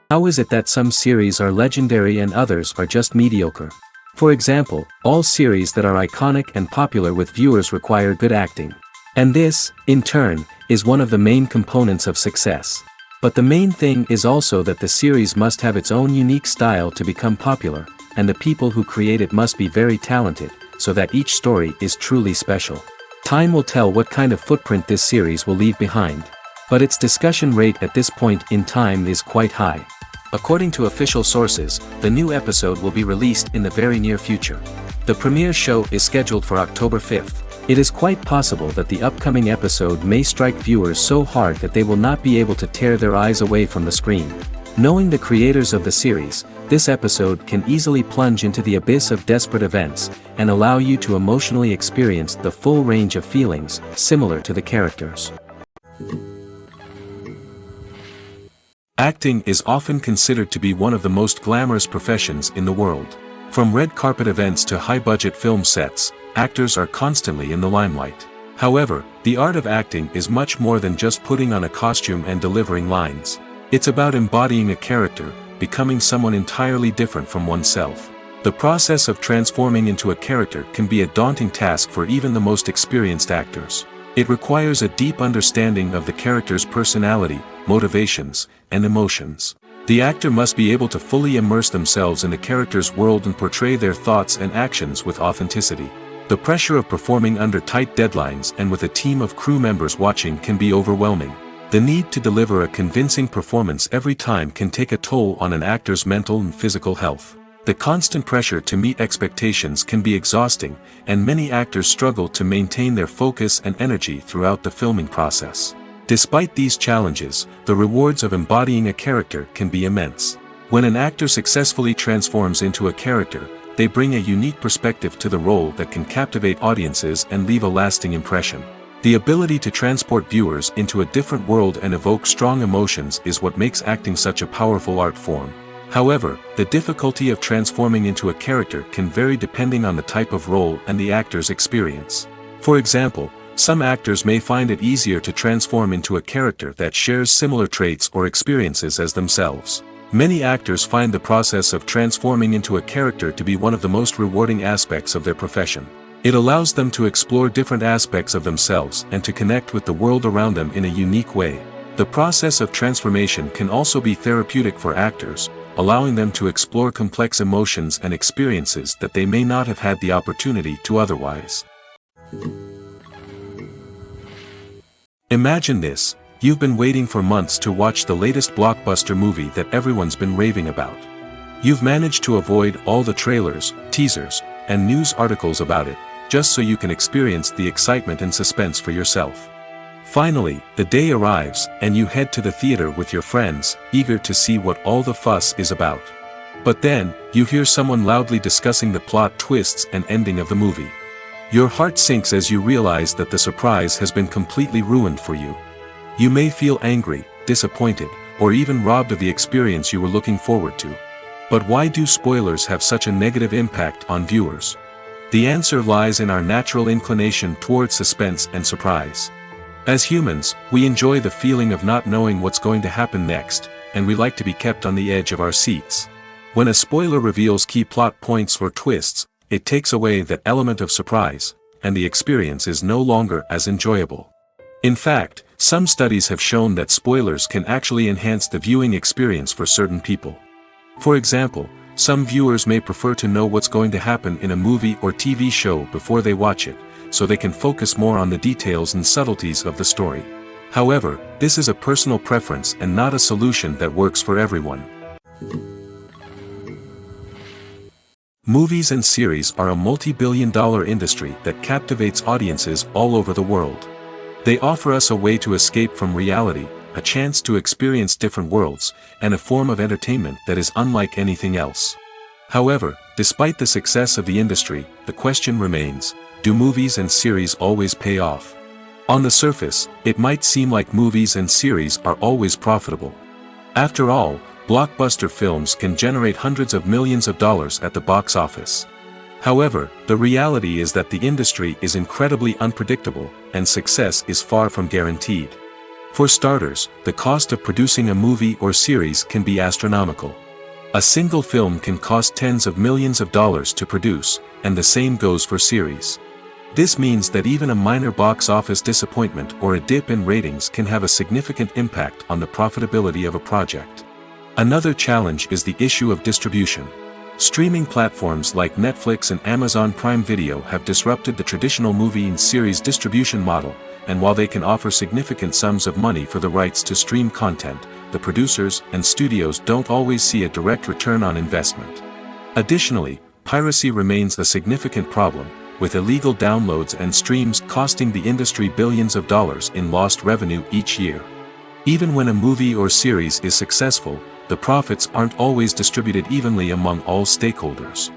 How is it that some series are legendary and others are just mediocre? For example, all series that are iconic and popular with viewers require good acting. And this, in turn, is one of the main components of success. But the main thing is also that the series must have its own unique style to become popular, and the people who create it must be very talented, so that each story is truly special. Time will tell what kind of footprint this series will leave behind. But its discussion rate at this point in time is quite high. According to official sources, the new episode will be released in the very near future. The premiere show is scheduled for October 5th. It is quite possible that the upcoming episode may strike viewers so hard that they will not be able to tear their eyes away from the screen. Knowing the creators of the series, this episode can easily plunge into the abyss of desperate events, and allow you to emotionally experience the full range of feelings, similar to the characters. Acting is often considered to be one of the most glamorous professions in the world. From red carpet events to high-budget film sets, actors are constantly in the limelight. However, the art of acting is much more than just putting on a costume and delivering lines. It's about embodying a character, becoming someone entirely different from oneself. The process of transforming into a character can be a daunting task for even the most experienced actors. It requires a deep understanding of the character's personality, motivations, and emotions. The actor must be able to fully immerse themselves in the character's world and portray their thoughts and actions with authenticity. The pressure of performing under tight deadlines and with a team of crew members watching can be overwhelming. The need to deliver a convincing performance every time can take a toll on an actor's mental and physical health. The constant pressure to meet expectations can be exhausting, and many actors struggle to maintain their focus and energy throughout the filming process. Despite these challenges, the rewards of embodying a character can be immense. When an actor successfully transforms into a character, they bring a unique perspective to the role that can captivate audiences and leave a lasting impression. The ability to transport viewers into a different world and evoke strong emotions is what makes acting such a powerful art form. However, the difficulty of transforming into a character can vary depending on the type of role and the actor's experience. For example, some actors may find it easier to transform into a character that shares similar traits or experiences as themselves. Many actors find the process of transforming into a character to be one of the most rewarding aspects of their profession. It allows them to explore different aspects of themselves and to connect with the world around them in a unique way. The process of transformation can also be therapeutic for actors, allowing them to explore complex emotions and experiences that they may not have had the opportunity to otherwise. Imagine this: you've been waiting for months to watch the latest blockbuster movie that everyone's been raving about. You've managed to avoid all the trailers, teasers, and news articles about it, just so you can experience the excitement and suspense for yourself. Finally, the day arrives, and you head to the theater with your friends, eager to see what all the fuss is about. But then, you hear someone loudly discussing the plot twists and ending of the movie. Your heart sinks as you realize that the surprise has been completely ruined for you. You may feel angry, disappointed, or even robbed of the experience you were looking forward to. But why do spoilers have such a negative impact on viewers? The answer lies in our natural inclination toward suspense and surprise. As humans, we enjoy the feeling of not knowing what's going to happen next, and we like to be kept on the edge of our seats. When a spoiler reveals key plot points or twists, it takes away that element of surprise, and the experience is no longer as enjoyable. In fact, some studies have shown that spoilers can actually enhance the viewing experience for certain people. For example, some viewers may prefer to know what's going to happen in a movie or TV show before they watch it, so they can focus more on the details and subtleties of the story. However, this is a personal preference and not a solution that works for everyone. Movies and series are a multi-billion-dollar industry that captivates audiences all over the world. They offer us a way to escape from reality, a chance to experience different worlds, and a form of entertainment that is unlike anything else. However, despite the success of the industry, the question remains: do movies and series always pay off? On the surface, it might seem like movies and series are always profitable. After all, blockbuster films can generate hundreds of millions of dollars at the box office. However, the reality is that the industry is incredibly unpredictable, and success is far from guaranteed. For starters, the cost of producing a movie or series can be astronomical. A single film can cost tens of millions of dollars to produce, and the same goes for series. This means that even a minor box office disappointment or a dip in ratings can have a significant impact on the profitability of a project. Another challenge is the issue of distribution. Streaming platforms like Netflix and Amazon Prime Video have disrupted the traditional movie and series distribution model, and while they can offer significant sums of money for the rights to stream content, the producers and studios don't always see a direct return on investment. Additionally, piracy remains a significant problem, with illegal downloads and streams costing the industry billions of dollars in lost revenue each year. Even when a movie or series is successful, the profits aren't always distributed evenly among all stakeholders.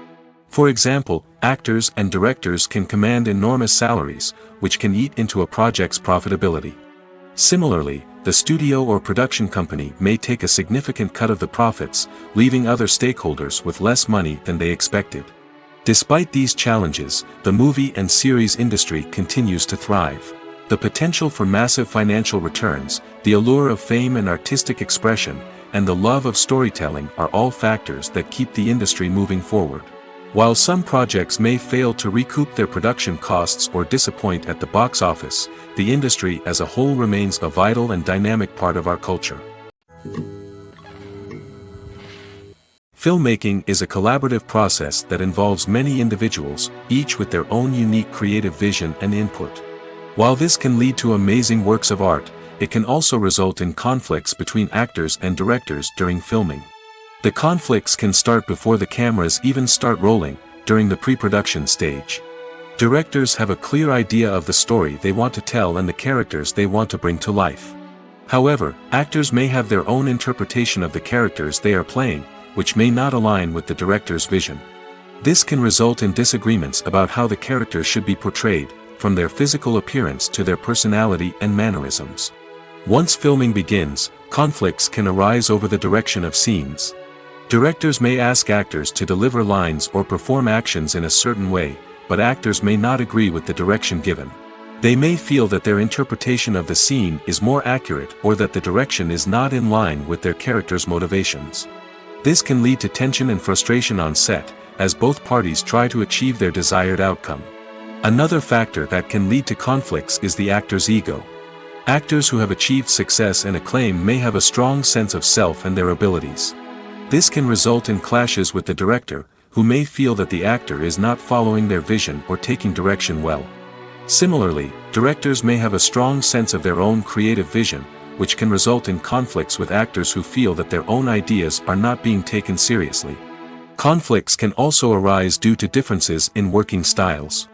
For example, actors and directors can command enormous salaries, which can eat into a project's profitability. Similarly, the studio or production company may take a significant cut of the profits, leaving other stakeholders with less money than they expected. Despite these challenges, the movie and series industry continues to thrive. The potential for massive financial returns, the allure of fame and artistic expression, and the love of storytelling are all factors that keep the industry moving forward. While some projects may fail to recoup their production costs or disappoint at the box office, the industry as a whole remains a vital and dynamic part of our culture. Filmmaking is a collaborative process that involves many individuals, each with their own unique creative vision and input. While this can lead to amazing works of art, it can also result in conflicts between actors and directors during filming. The conflicts can start before the cameras even start rolling, during the pre-production stage. Directors have a clear idea of the story they want to tell and the characters they want to bring to life. However, actors may have their own interpretation of the characters they are playing, which may not align with the director's vision. This can result in disagreements about how the characters should be portrayed, from their physical appearance to their personality and mannerisms. Once filming begins, conflicts can arise over the direction of scenes. Directors may ask actors to deliver lines or perform actions in a certain way, but actors may not agree with the direction given. They may feel that their interpretation of the scene is more accurate or that the direction is not in line with their character's motivations. This can lead to tension and frustration on set, as both parties try to achieve their desired outcome. Another factor that can lead to conflicts is the actor's ego. Actors who have achieved success and acclaim may have a strong sense of self and their abilities. This can result in clashes with the director, who may feel that the actor is not following their vision or taking direction well. Similarly, directors may have a strong sense of their own creative vision, which can result in conflicts with actors who feel that their own ideas are not being taken seriously. Conflicts can also arise due to differences in working styles.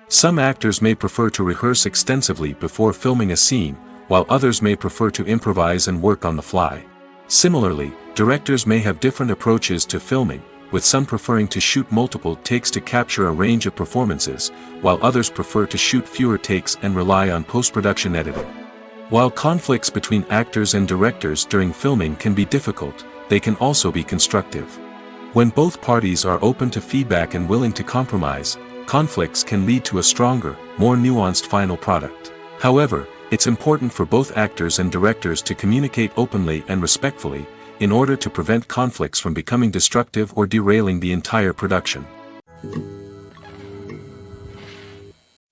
Some actors may prefer to rehearse extensively before filming a scene, while others may prefer to improvise and work on the fly. Similarly, directors may have different approaches to filming, with some preferring to shoot multiple takes to capture a range of performances, while others prefer to shoot fewer takes and rely on post-production editing. While conflicts between actors and directors during filming can be difficult, they can also be constructive. When both parties are open to feedback and willing to compromise, conflicts can lead to a stronger, more nuanced final product. However, it's important for both actors and directors to communicate openly and respectfully, in order to prevent conflicts from becoming destructive or derailing the entire production.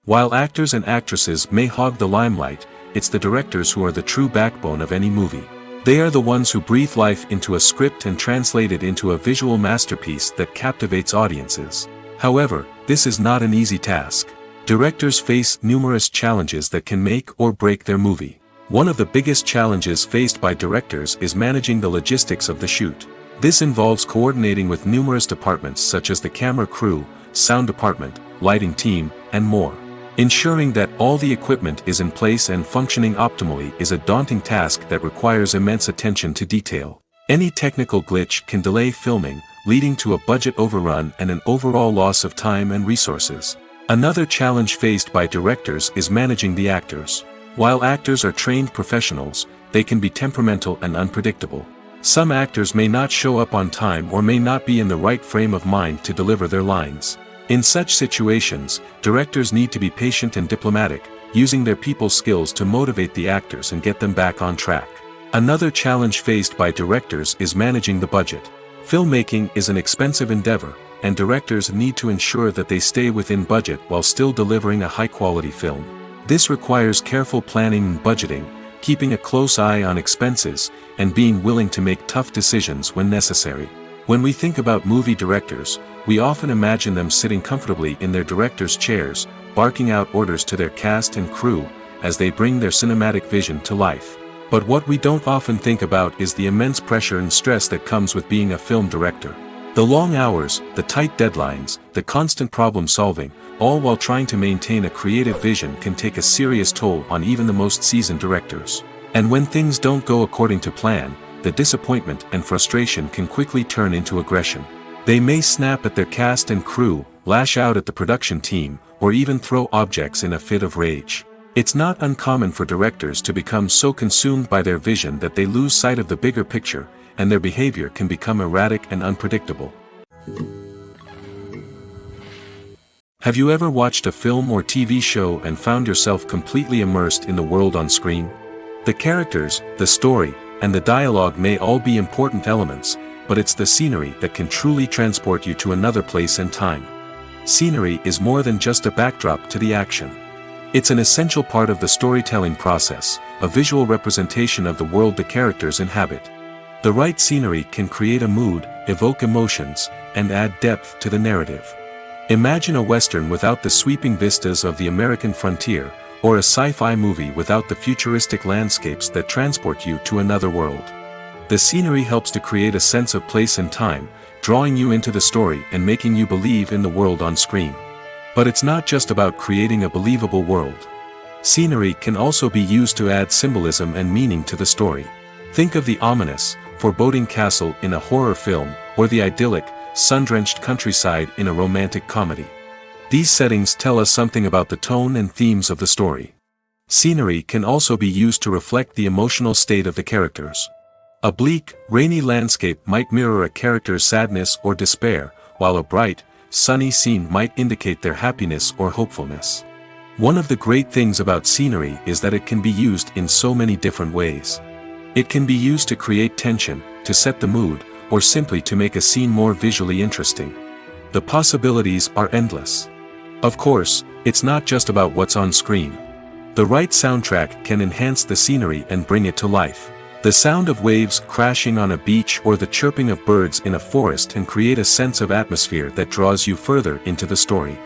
While actors and actresses may hog the limelight, it's the directors who are the true backbone of any movie. They are the ones who breathe life into a script and translate it into a visual masterpiece that captivates audiences. However, this is not an easy task. Directors face numerous challenges that can make or break their movie. One of the biggest challenges faced by directors is managing the logistics of the shoot. This involves coordinating with numerous departments such as the camera crew, sound department, lighting team, and more. Ensuring that all the equipment is in place and functioning optimally is a daunting task that requires immense attention to detail. Any technical glitch can delay filming, leading to a budget overrun and an overall loss of time and resources. Another challenge faced by directors is managing the actors. While actors are trained professionals, they can be temperamental and unpredictable. Some actors may not show up on time or may not be in the right frame of mind to deliver their lines. In such situations, directors need to be patient and diplomatic, using their people skills to motivate the actors and get them back on track. Another challenge faced by directors is managing the budget. Filmmaking is an expensive endeavor, and directors need to ensure that they stay within budget while still delivering a high-quality film. This requires careful planning and budgeting, keeping a close eye on expenses, and being willing to make tough decisions when necessary. When we think about movie directors, we often imagine them sitting comfortably in their director's chairs, barking out orders to their cast and crew, as they bring their cinematic vision to life. But what we don't often think about is the immense pressure and stress that comes with being a film director. The long hours, the tight deadlines, the constant problem-solving, all while trying to maintain a creative vision can take a serious toll on even the most seasoned directors. And when things don't go according to plan, the disappointment and frustration can quickly turn into aggression. They may snap at their cast and crew, lash out at the production team, or even throw objects in a fit of rage. It's not uncommon for directors to become so consumed by their vision that they lose sight of the bigger picture, and their behavior can become erratic and unpredictable. Have you ever watched a film or TV show and found yourself completely immersed in the world on screen? The characters, the story, and the dialogue may all be important elements, but it's the scenery that can truly transport you to another place and time. Scenery is more than just a backdrop to the action. It's an essential part of the storytelling process, a visual representation of the world the characters inhabit. The right scenery can create a mood, evoke emotions, and add depth to the narrative. Imagine a Western without the sweeping vistas of the American frontier, or a sci-fi movie without the futuristic landscapes that transport you to another world. The scenery helps to create a sense of place and time, drawing you into the story and making you believe in the world on screen. But it's not just about creating a believable world. Scenery can also be used to add symbolism and meaning to the story. Think of the ominous, foreboding castle in a horror film, or the idyllic, sun-drenched countryside in a romantic comedy. These settings tell us something about the tone and themes of the story. Scenery can also be used to reflect the emotional state of the characters. A bleak, rainy landscape might mirror a character's sadness or despair, while a bright, sunny scene might indicate their happiness or hopefulness. One of the great things about scenery is that it can be used in so many different ways. It can be used to create tension, to set the mood, or simply to make a scene more visually interesting. The possibilities are endless. Of course, it's not just about what's on screen. The right soundtrack can enhance the scenery and bring it to life. The sound of waves crashing on a beach or the chirping of birds in a forest can create a sense of atmosphere that draws you further into the story.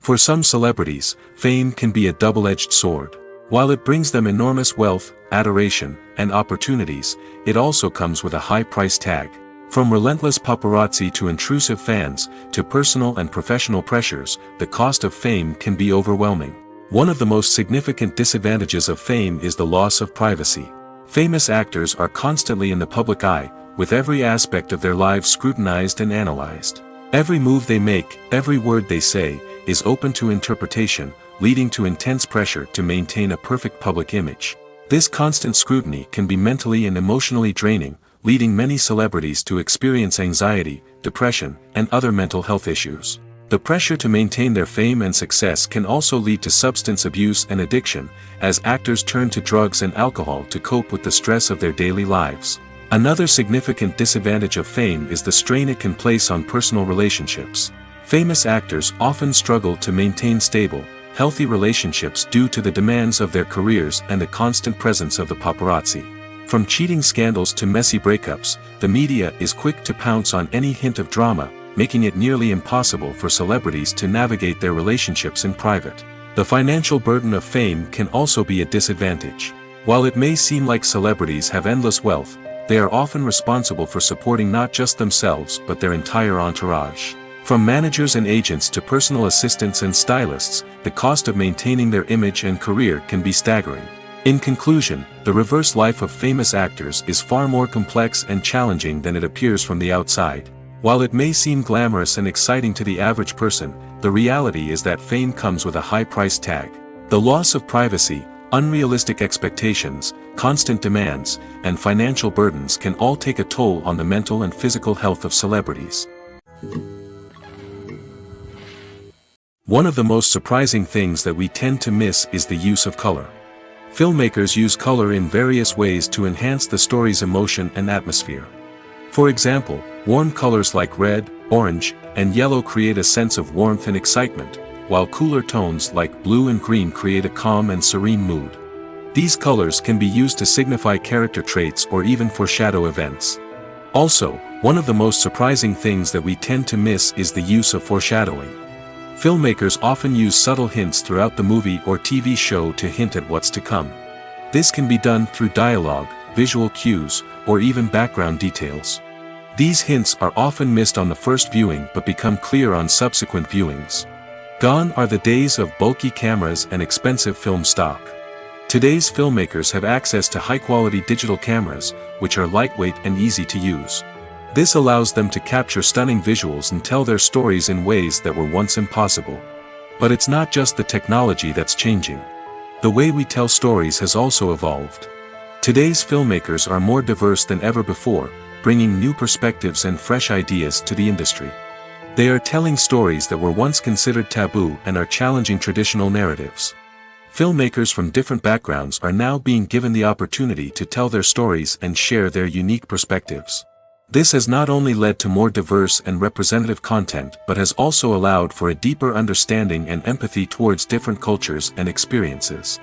For some celebrities, fame can be a double-edged sword. While it brings them enormous wealth, adoration, and opportunities, it also comes with a high price tag. From relentless paparazzi to intrusive fans, to personal and professional pressures, the cost of fame can be overwhelming. One of the most significant disadvantages of fame is the loss of privacy. Famous actors are constantly in the public eye, with every aspect of their lives scrutinized and analyzed. Every move they make, every word they say, is open to interpretation, leading to intense pressure to maintain a perfect public image. This constant scrutiny can be mentally and emotionally draining, leading many celebrities to experience anxiety, depression, and other mental health issues. The pressure to maintain their fame and success can also lead to substance abuse and addiction, as actors turn to drugs and alcohol to cope with the stress of their daily lives. Another significant disadvantage of fame is the strain it can place on personal relationships. Famous actors often struggle to maintain stable, healthy relationships due to the demands of their careers and the constant presence of the paparazzi. From cheating scandals to messy breakups, the media is quick to pounce on any hint of drama, making it nearly impossible for celebrities to navigate their relationships in private. The financial burden of fame can also be a disadvantage. While it may seem like celebrities have endless wealth, they are often responsible for supporting not just themselves but their entire entourage. From managers and agents to personal assistants and stylists, the cost of maintaining their image and career can be staggering. In conclusion, the reverse life of famous actors is far more complex and challenging than it appears from the outside. While it may seem glamorous and exciting to the average person, the reality is that fame comes with a high price tag. The loss of privacy, unrealistic expectations, constant demands, and financial burdens can all take a toll on the mental and physical health of celebrities. One of the most surprising things that we tend to miss is the use of color. Filmmakers use color in various ways to enhance the story's emotion and atmosphere. For example, warm colors like red, orange, and yellow create a sense of warmth and excitement, while cooler tones like blue and green create a calm and serene mood. These colors can be used to signify character traits or even foreshadow events. Also, one of the most surprising things that we tend to miss is the use of foreshadowing. Filmmakers often use subtle hints throughout the movie or TV show to hint at what's to come. This can be done through dialogue, visual cues, or even background details. These hints are often missed on the first viewing but become clear on subsequent viewings. Gone are the days of bulky cameras and expensive film stock. Today's filmmakers have access to high-quality digital cameras, which are lightweight and easy to use. This allows them to capture stunning visuals and tell their stories in ways that were once impossible. But it's not just the technology that's changing. The way we tell stories has also evolved. Today's filmmakers are more diverse than ever before, bringing new perspectives and fresh ideas to the industry. They are telling stories that were once considered taboo and are challenging traditional narratives. Filmmakers from different backgrounds are now being given the opportunity to tell their stories and share their unique perspectives. This has not only led to more diverse and representative content but has also allowed for a deeper understanding and empathy towards different cultures and experiences.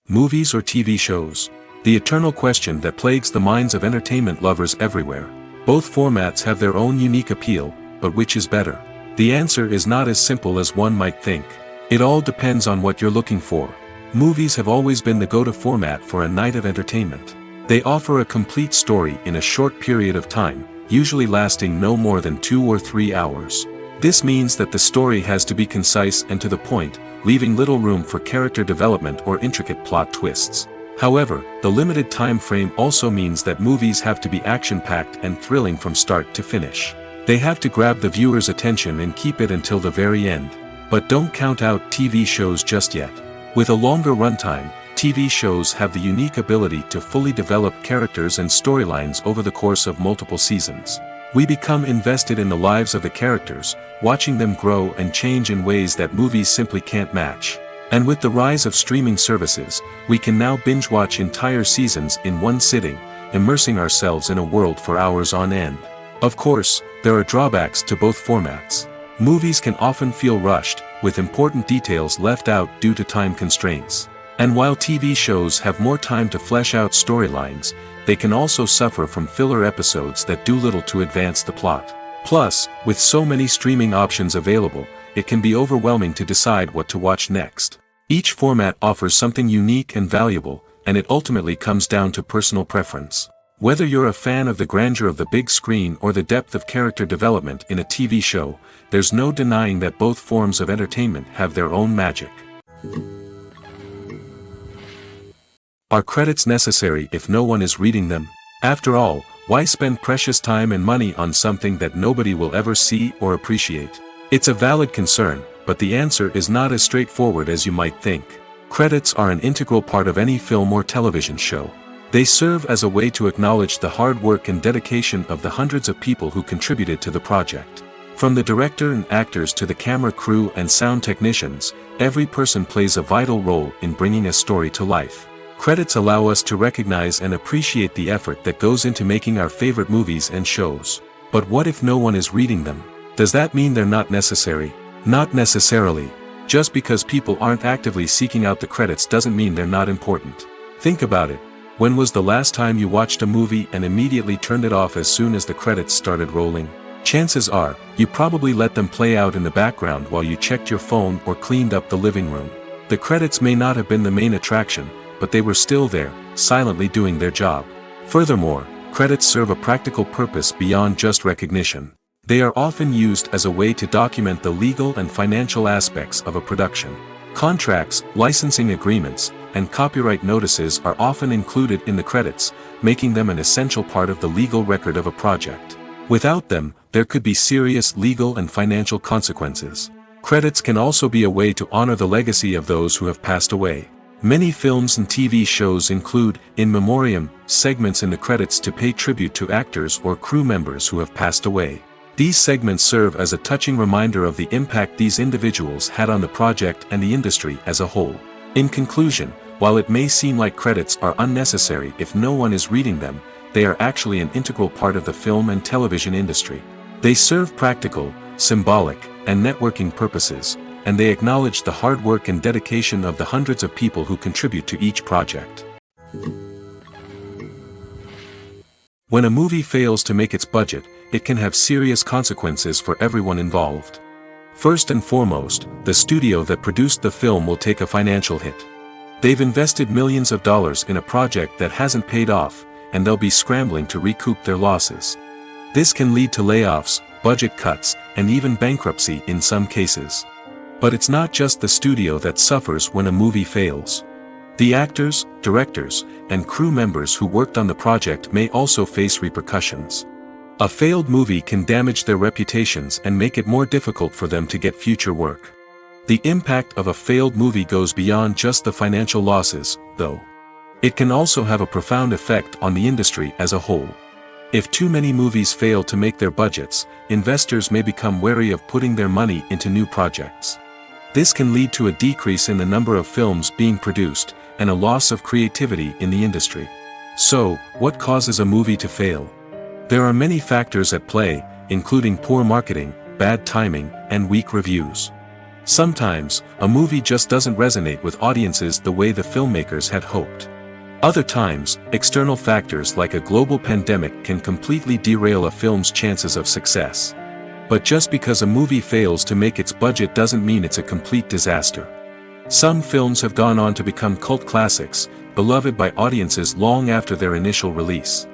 Movies or TV shows? The eternal question that plagues the minds of entertainment lovers everywhere. Both formats have their own unique appeal, but which is better? The answer is not as simple as one might think. It all depends on what you're looking for. Movies have always been the go-to format for a night of entertainment. They offer a complete story in a short period of time, usually lasting no more than 2 or 3 hours. This means that the story has to be concise and to the point, leaving little room for character development or intricate plot twists. However, the limited time frame also means that movies have to be action-packed and thrilling from start to finish. They have to grab the viewer's attention and keep it until the very end. But don't count out TV shows just yet. With a longer runtime, TV shows have the unique ability to fully develop characters and storylines over the course of multiple seasons. We become invested in the lives of the characters, watching them grow and change in ways that movies simply can't match. And with the rise of streaming services, we can now binge-watch entire seasons in one sitting, immersing ourselves in a world for hours on end. Of course, there are drawbacks to both formats. Movies can often feel rushed, with important details left out due to time constraints. And while TV shows have more time to flesh out storylines, they can also suffer from filler episodes that do little to advance the plot. Plus, with so many streaming options available, it can be overwhelming to decide what to watch next. Each format offers something unique and valuable, and it ultimately comes down to personal preference. Whether you're a fan of the grandeur of the big screen or the depth of character development in a TV show, there's no denying that both forms of entertainment have their own magic. Are credits necessary if no one is reading them? After all, why spend precious time and money on something that nobody will ever see or appreciate? It's a valid concern, but the answer is not as straightforward as you might think. Credits are an integral part of any film or television show. They serve as a way to acknowledge the hard work and dedication of the hundreds of people who contributed to the project. From the director and actors to the camera crew and sound technicians, every person plays a vital role in bringing a story to life. Credits allow us to recognize and appreciate the effort that goes into making our favorite movies and shows. But what if no one is reading them? Does that mean they're not necessary? Not necessarily. Just because people aren't actively seeking out the credits doesn't mean they're not important. Think about it. When was the last time you watched a movie and immediately turned it off as soon as the credits started rolling? Chances are, you probably let them play out in the background while you checked your phone or cleaned up the living room. The credits may not have been the main attraction, but they were still there, silently doing their job. Furthermore, credits serve a practical purpose beyond just recognition. They are often used as a way to document the legal and financial aspects of a production. Contracts, licensing agreements, and copyright notices are often included in the credits, making them an essential part of the legal record of a project. Without them, there could be serious legal and financial consequences. Credits can also be a way to honor the legacy of those who have passed away. Many films and TV shows include, in memoriam, segments in the credits to pay tribute to actors or crew members who have passed away. These segments serve as a touching reminder of the impact these individuals had on the project and the industry as a whole. In conclusion, while it may seem like credits are unnecessary if no one is reading them, they are actually an integral part of the film and television industry. They serve practical, symbolic, and networking purposes, and they acknowledge the hard work and dedication of the hundreds of people who contribute to each project. When a movie fails to make its budget, it can have serious consequences for everyone involved. First and foremost, the studio that produced the film will take a financial hit. They've invested millions of dollars in a project that hasn't paid off, and they'll be scrambling to recoup their losses. This can lead to layoffs, budget cuts, and even bankruptcy in some cases. But it's not just the studio that suffers when a movie fails. The actors, directors, and crew members who worked on the project may also face repercussions. A failed movie can damage their reputations and make it more difficult for them to get future work. The impact of a failed movie goes beyond just the financial losses, though. It can also have a profound effect on the industry as a whole. If too many movies fail to make their budgets, investors may become wary of putting their money into new projects. This can lead to a decrease in the number of films being produced, and a loss of creativity in the industry. So, what causes a movie to fail? There are many factors at play, including poor marketing, bad timing, and weak reviews. Sometimes, a movie just doesn't resonate with audiences the way the filmmakers had hoped. Other times, external factors like a global pandemic can completely derail a film's chances of success. But just because a movie fails to make its budget doesn't mean it's a complete disaster. Some films have gone on to become cult classics, beloved by audiences long after their initial release.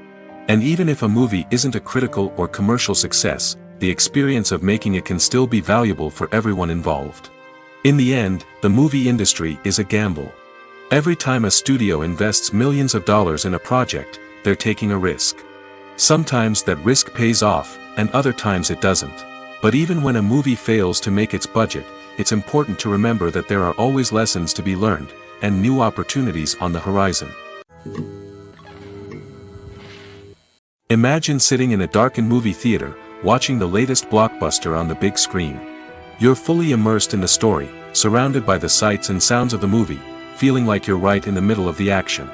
And even if a movie isn't a critical or commercial success, the experience of making it can still be valuable for everyone involved. In the end, the movie industry is a gamble. Every time a studio invests millions of dollars in a project, they're taking a risk. Sometimes that risk pays off, and other times it doesn't. But even when a movie fails to make its budget, it's important to remember that there are always lessons to be learned, and new opportunities on the horizon. Imagine sitting in a darkened movie theater, watching the latest blockbuster on the big screen. You're fully immersed in the story, surrounded by the sights and sounds of the movie, feeling like you're right in the middle of the action.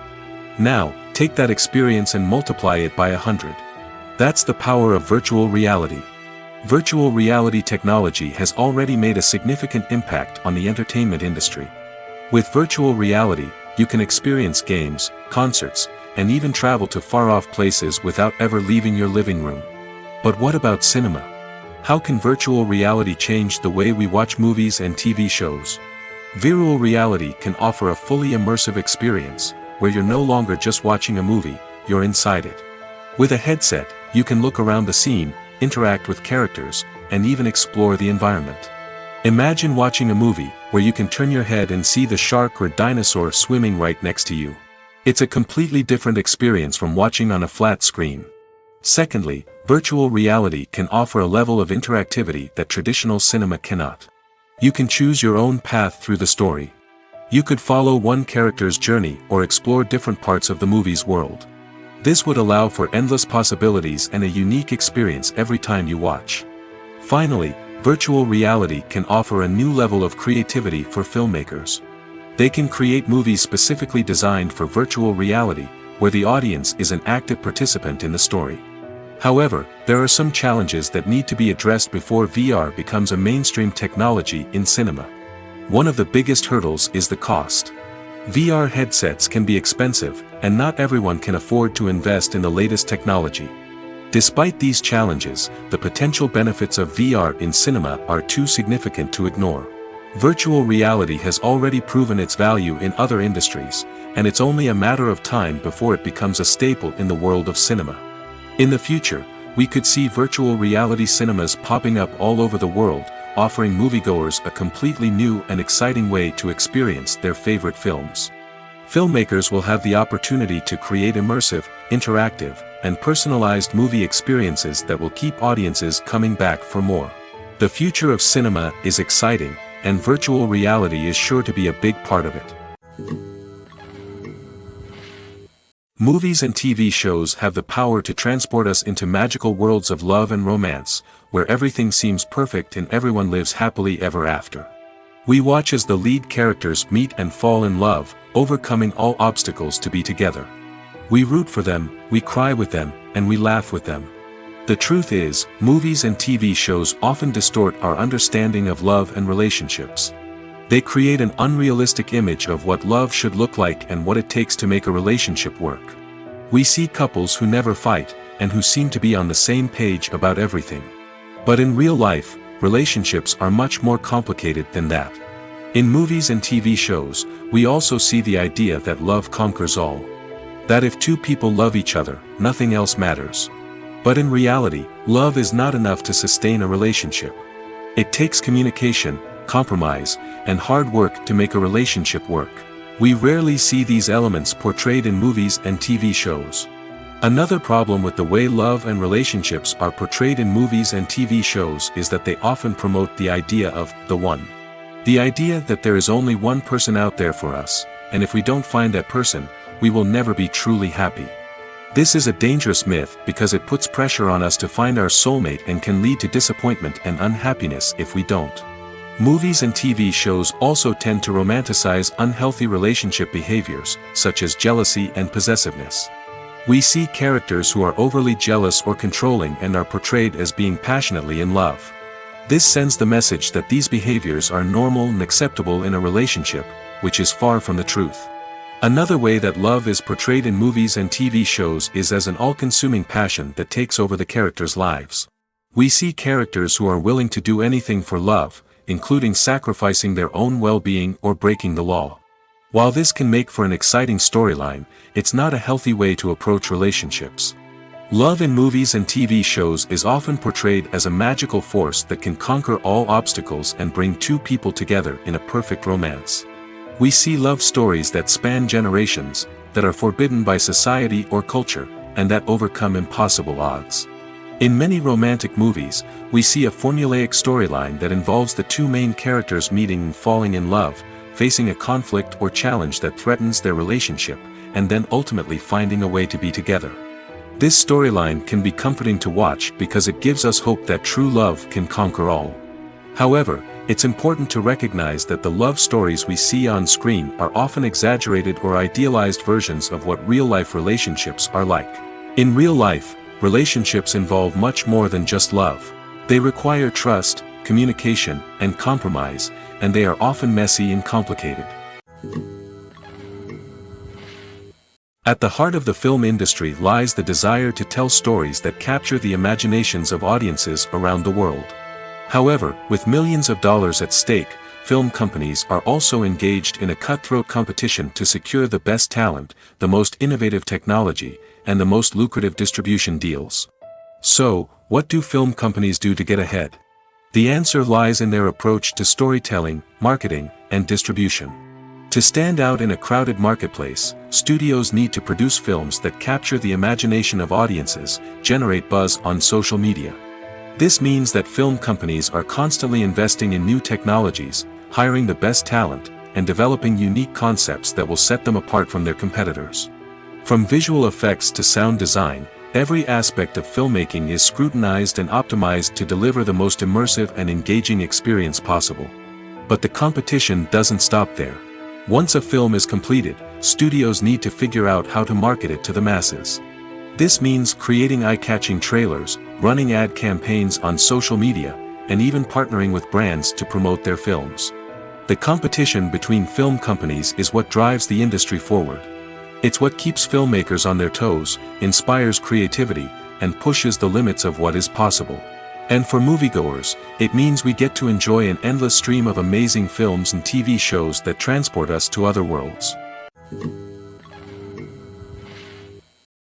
Now, take that experience and multiply it by 100. That's the power of virtual reality. Virtual reality technology has already made a significant impact on the entertainment industry. With virtual reality, you can experience games, concerts, and even travel to far-off places without ever leaving your living room. But what about cinema? How can virtual reality change the way we watch movies and TV shows? Virtual reality can offer a fully immersive experience, where you're no longer just watching a movie, you're inside it. With a headset, you can look around the scene, interact with characters, and even explore the environment. Imagine watching a movie where you can turn your head and see the shark or dinosaur swimming right next to you. It's a completely different experience from watching on a flat screen. Secondly, virtual reality can offer a level of interactivity that traditional cinema cannot. You can choose your own path through the story. You could follow one character's journey or explore different parts of the movie's world. This would allow for endless possibilities and a unique experience every time you watch. Finally, virtual reality can offer a new level of creativity for filmmakers. They can create movies specifically designed for virtual reality, where the audience is an active participant in the story. However, there are some challenges that need to be addressed before VR becomes a mainstream technology in cinema. One of the biggest hurdles is the cost. VR headsets can be expensive, and not everyone can afford to invest in the latest technology. Despite these challenges, the potential benefits of VR in cinema are too significant to ignore. Virtual reality has already proven its value in other industries, and it's only a matter of time before it becomes a staple in the world of cinema. In the future, we could see virtual reality cinemas popping up all over the world, offering moviegoers a completely new and exciting way to experience their favorite films. Filmmakers will have the opportunity to create immersive, interactive, and personalized movie experiences that will keep audiences coming back for more. The future of cinema is exciting, and virtual reality is sure to be a big part of it. Movies and TV shows have the power to transport us into magical worlds of love and romance, where everything seems perfect and everyone lives happily ever after. We watch as the lead characters meet and fall in love, overcoming all obstacles to be together. We root for them, we cry with them, and we laugh with them. The truth is, movies and TV shows often distort our understanding of love and relationships. They create an unrealistic image of what love should look like and what it takes to make a relationship work. We see couples who never fight, and who seem to be on the same page about everything. But in real life, relationships are much more complicated than that. In movies and TV shows, we also see the idea that love conquers all. That if two people love each other, nothing else matters. But in reality, love is not enough to sustain a relationship. It takes communication, compromise, and hard work to make a relationship work. We rarely see these elements portrayed in movies and TV shows. Another problem with the way love and relationships are portrayed in movies and TV shows is that they often promote the idea of the one. The idea that there is only one person out there for us, and if we don't find that person, we will never be truly happy. This is a dangerous myth because it puts pressure on us to find our soulmate and can lead to disappointment and unhappiness if we don't. Movies and TV shows also tend to romanticize unhealthy relationship behaviors, such as jealousy and possessiveness. We see characters who are overly jealous or controlling and are portrayed as being passionately in love. This sends the message that these behaviors are normal and acceptable in a relationship, which is far from the truth. Another way that love is portrayed in movies and TV shows is as an all-consuming passion that takes over the characters' lives. We see characters who are willing to do anything for love, including sacrificing their own well-being or breaking the law. While this can make for an exciting storyline, it's not a healthy way to approach relationships. Love in movies and TV shows is often portrayed as a magical force that can conquer all obstacles and bring two people together in a perfect romance. We see love stories that span generations, that are forbidden by society or culture, and that overcome impossible odds. In many romantic movies, we see a formulaic storyline that involves the two main characters meeting and falling in love, facing a conflict or challenge that threatens their relationship, and then ultimately finding a way to be together. This storyline can be comforting to watch because it gives us hope that true love can conquer all. However, it's important to recognize that the love stories we see on screen are often exaggerated or idealized versions of what real-life relationships are like. In real life, relationships involve much more than just love. They require trust, communication, and compromise, and they are often messy and complicated. At the heart of the film industry lies the desire to tell stories that capture the imaginations of audiences around the world. However, with millions of dollars at stake, film companies are also engaged in a cutthroat competition to secure the best talent, the most innovative technology, and the most lucrative distribution deals. So, what do film companies do to get ahead? The answer lies in their approach to storytelling, marketing, and distribution. To stand out in a crowded marketplace, studios need to produce films that capture the imagination of audiences, generate buzz on social media. This means that film companies are constantly investing in new technologies, hiring the best talent, and developing unique concepts that will set them apart from their competitors. From visual effects to sound design, every aspect of filmmaking is scrutinized and optimized to deliver the most immersive and engaging experience possible. But the competition doesn't stop there. Once a film is completed, studios need to figure out how to market it to the masses. This means creating eye-catching trailers, running ad campaigns on social media, and even partnering with brands to promote their films. The competition between film companies is what drives the industry forward. It's what keeps filmmakers on their toes, inspires creativity, and pushes the limits of what is possible. And for moviegoers, it means we get to enjoy an endless stream of amazing films and TV shows that transport us to other worlds.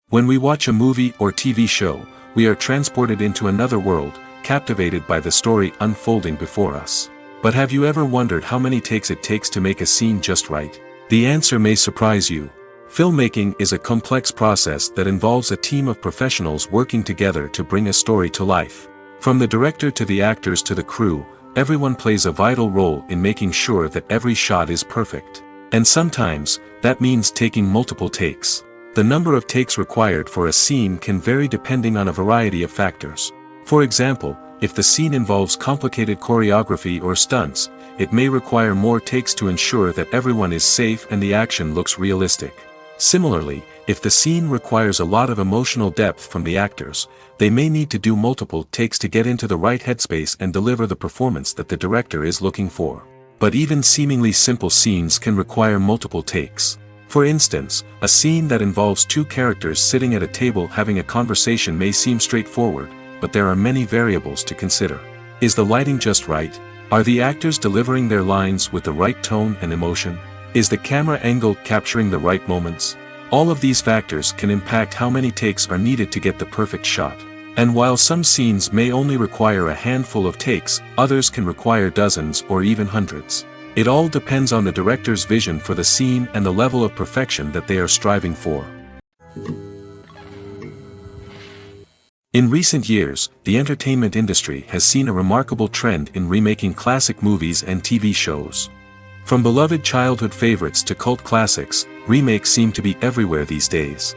When we watch a movie or TV show, we are transported into another world, captivated by the story unfolding before us. But have you ever wondered how many takes it takes to make a scene just right? The answer may surprise you. Filmmaking is a complex process that involves a team of professionals working together to bring a story to life. From the director to the actors to the crew, everyone plays a vital role in making sure that every shot is perfect. And sometimes, that means taking multiple takes. The number of takes required for a scene can vary depending on a variety of factors. For example, if the scene involves complicated choreography or stunts, it may require more takes to ensure that everyone is safe and the action looks realistic. Similarly, if the scene requires a lot of emotional depth from the actors, they may need to do multiple takes to get into the right headspace and deliver the performance that the director is looking for. But even seemingly simple scenes can require multiple takes. For instance, a scene that involves two characters sitting at a table having a conversation may seem straightforward, but there are many variables to consider. Is the lighting just right? Are the actors delivering their lines with the right tone and emotion? Is the camera angle capturing the right moments? All of these factors can impact how many takes are needed to get the perfect shot. And while some scenes may only require a handful of takes, others can require dozens or even hundreds. It all depends on the director's vision for the scene and the level of perfection that they are striving for. In recent years, the entertainment industry has seen a remarkable trend in remaking classic movies and TV shows. From beloved childhood favorites to cult classics, remakes seem to be everywhere these days.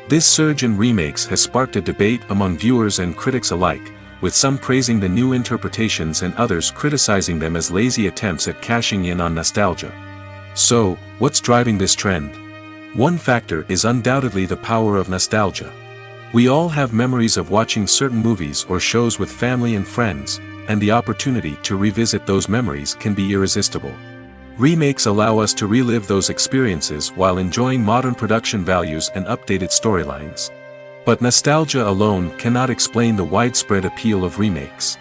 This surge in remakes has sparked a debate among viewers and critics alike, with some praising the new interpretations and others criticizing them as lazy attempts at cashing in on nostalgia. So, what's driving this trend? One factor is undoubtedly the power of nostalgia. We all have memories of watching certain movies or shows with family and friends, and the opportunity to revisit those memories can be irresistible. Remakes allow us to relive those experiences while enjoying modern production values and updated storylines. But nostalgia alone cannot explain the widespread appeal of remakes.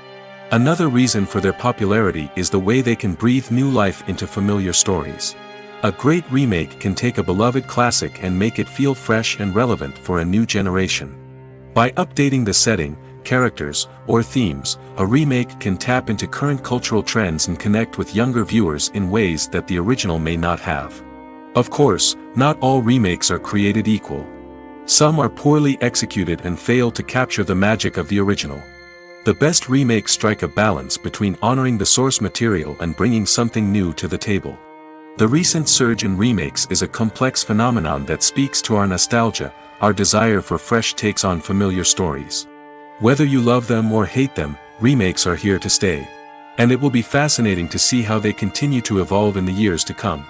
Another reason for their popularity is the way they can breathe new life into familiar stories. A great remake can take a beloved classic and make it feel fresh and relevant for a new generation. By updating the setting, characters, or themes, a remake can tap into current cultural trends and connect with younger viewers in ways that the original may not have. Of course, not all remakes are created equal. Some are poorly executed and fail to capture the magic of the original. The best remakes strike a balance between honoring the source material and bringing something new to the table. The recent surge in remakes is a complex phenomenon that speaks to our nostalgia, our desire for fresh takes on familiar stories. Whether you love them or hate them, remakes are here to stay. And it will be fascinating to see how they continue to evolve in the years to come.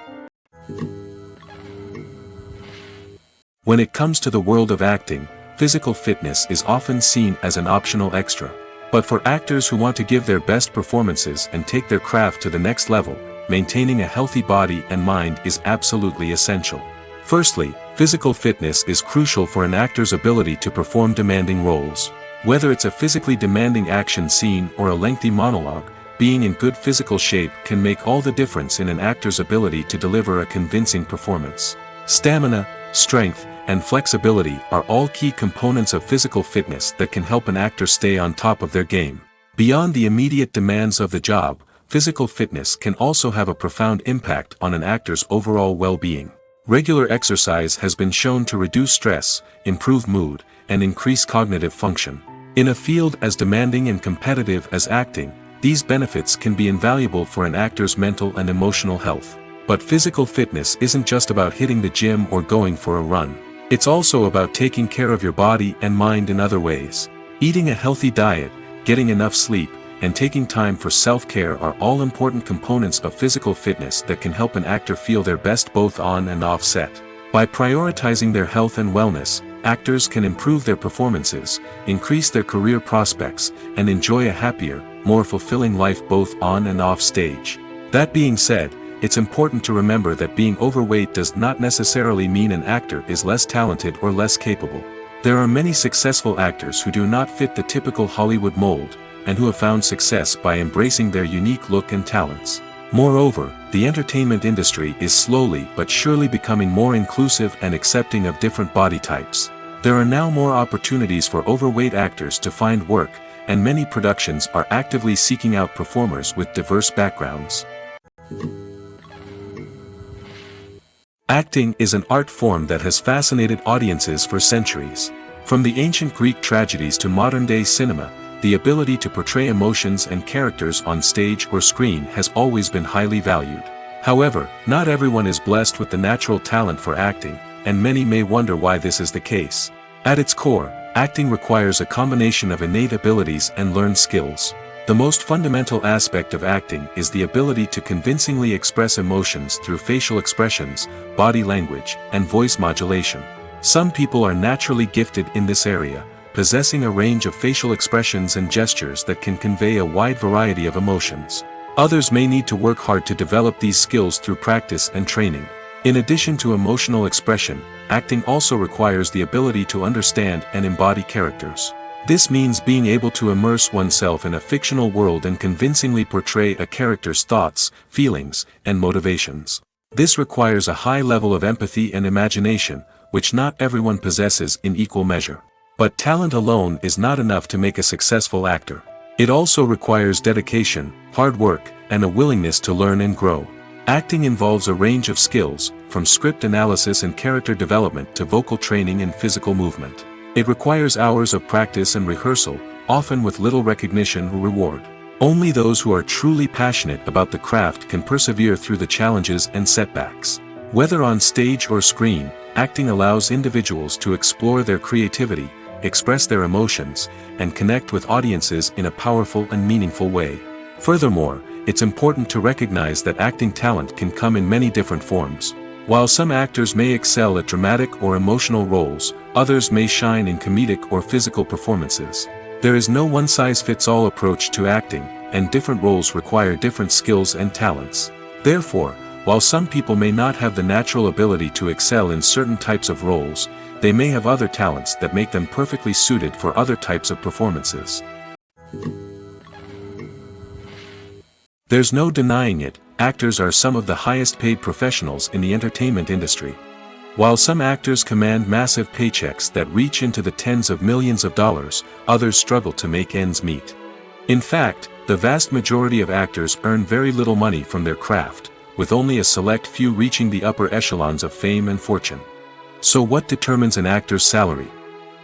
When it comes to the world of acting, physical fitness is often seen as an optional extra. But for actors who want to give their best performances and take their craft to the next level, maintaining a healthy body and mind is absolutely essential. Firstly, physical fitness is crucial for an actor's ability to perform demanding roles. Whether it's a physically demanding action scene or a lengthy monologue, being in good physical shape can make all the difference in an actor's ability to deliver a convincing performance. Stamina, strength, and flexibility are all key components of physical fitness that can help an actor stay on top of their game. Beyond the immediate demands of the job, physical fitness can also have a profound impact on an actor's overall well-being. Regular exercise has been shown to reduce stress, improve mood, and increase cognitive function. In a field as demanding and competitive as acting, these benefits can be invaluable for an actor's mental and emotional health. But physical fitness isn't just about hitting the gym or going for a run. It's also about taking care of your body and mind in other ways. Eating a healthy diet, getting enough sleep, and taking time for self-care are all important components of physical fitness that can help an actor feel their best both on and off set. By prioritizing their health and wellness, actors can improve their performances, increase their career prospects, and enjoy a happier, more fulfilling life both on and off stage. That being said, it's important to remember that being overweight does not necessarily mean an actor is less talented or less capable. There are many successful actors who do not fit the typical Hollywood mold, and who have found success by embracing their unique look and talents. Moreover, the entertainment industry is slowly but surely becoming more inclusive and accepting of different body types. There are now more opportunities for overweight actors to find work, and many productions are actively seeking out performers with diverse backgrounds. Acting is an art form that has fascinated audiences for centuries. From the ancient Greek tragedies to modern-day cinema, the ability to portray emotions and characters on stage or screen has always been highly valued. However, not everyone is blessed with the natural talent for acting, and many may wonder why this is the case. At its core, acting requires a combination of innate abilities and learned skills. The most fundamental aspect of acting is the ability to convincingly express emotions through facial expressions, body language, and voice modulation. Some people are naturally gifted in this area, possessing a range of facial expressions and gestures that can convey a wide variety of emotions. Others may need to work hard to develop these skills through practice and training. In addition to emotional expression, acting also requires the ability to understand and embody characters. This means being able to immerse oneself in a fictional world and convincingly portray a character's thoughts, feelings, and motivations. This requires a high level of empathy and imagination, which not everyone possesses in equal measure. But talent alone is not enough to make a successful actor. It also requires dedication, hard work, and a willingness to learn and grow. Acting involves a range of skills, from script analysis and character development to vocal training and physical movement. It requires hours of practice and rehearsal, often with little recognition or reward. Only those who are truly passionate about the craft can persevere through the challenges and setbacks. Whether on stage or screen, acting allows individuals to explore their creativity, express their emotions, and connect with audiences in a powerful and meaningful way. Furthermore, it's important to recognize that acting talent can come in many different forms. While some actors may excel at dramatic or emotional roles, others may shine in comedic or physical performances. There is no one-size-fits-all approach to acting, and different roles require different skills and talents. Therefore, while some people may not have the natural ability to excel in certain types of roles, they may have other talents that make them perfectly suited for other types of performances. There's no denying it, actors are some of the highest paid professionals in the entertainment industry. While some actors command massive paychecks that reach into the tens of millions of dollars, others struggle to make ends meet. In fact, the vast majority of actors earn very little money from their craft, with only a select few reaching the upper echelons of fame and fortune. So what determines an actor's salary?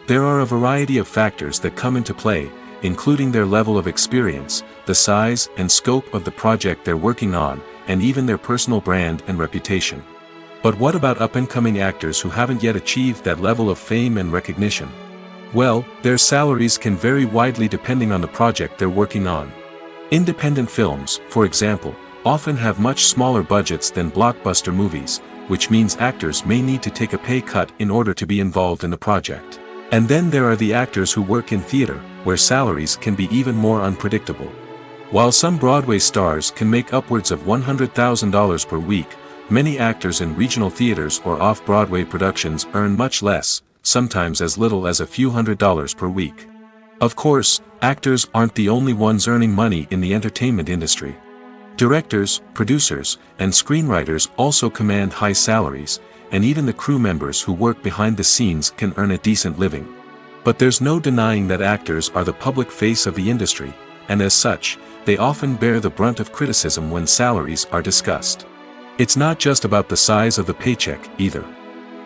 There are a variety of factors that come into play, including their level of experience, the size and scope of the project they're working on, and even their personal brand and reputation. But what about up-and-coming actors who haven't yet achieved that level of fame and recognition? Well, their salaries can vary widely depending on the project they're working on. Independent films, for example, often have much smaller budgets than blockbuster movies, which means actors may need to take a pay cut in order to be involved in the project. And then there are the actors who work in theater, where salaries can be even more unpredictable. While some Broadway stars can make upwards of $100,000 per week, many actors in regional theaters or off-Broadway productions earn much less, sometimes as little as a few $100s per week. Of course, actors aren't the only ones earning money in the entertainment industry. Directors, producers, and screenwriters also command high salaries, and even the crew members who work behind the scenes can earn a decent living. But there's no denying that actors are the public face of the industry, and as such, they often bear the brunt of criticism when salaries are discussed. It's not just about the size of the paycheck, either.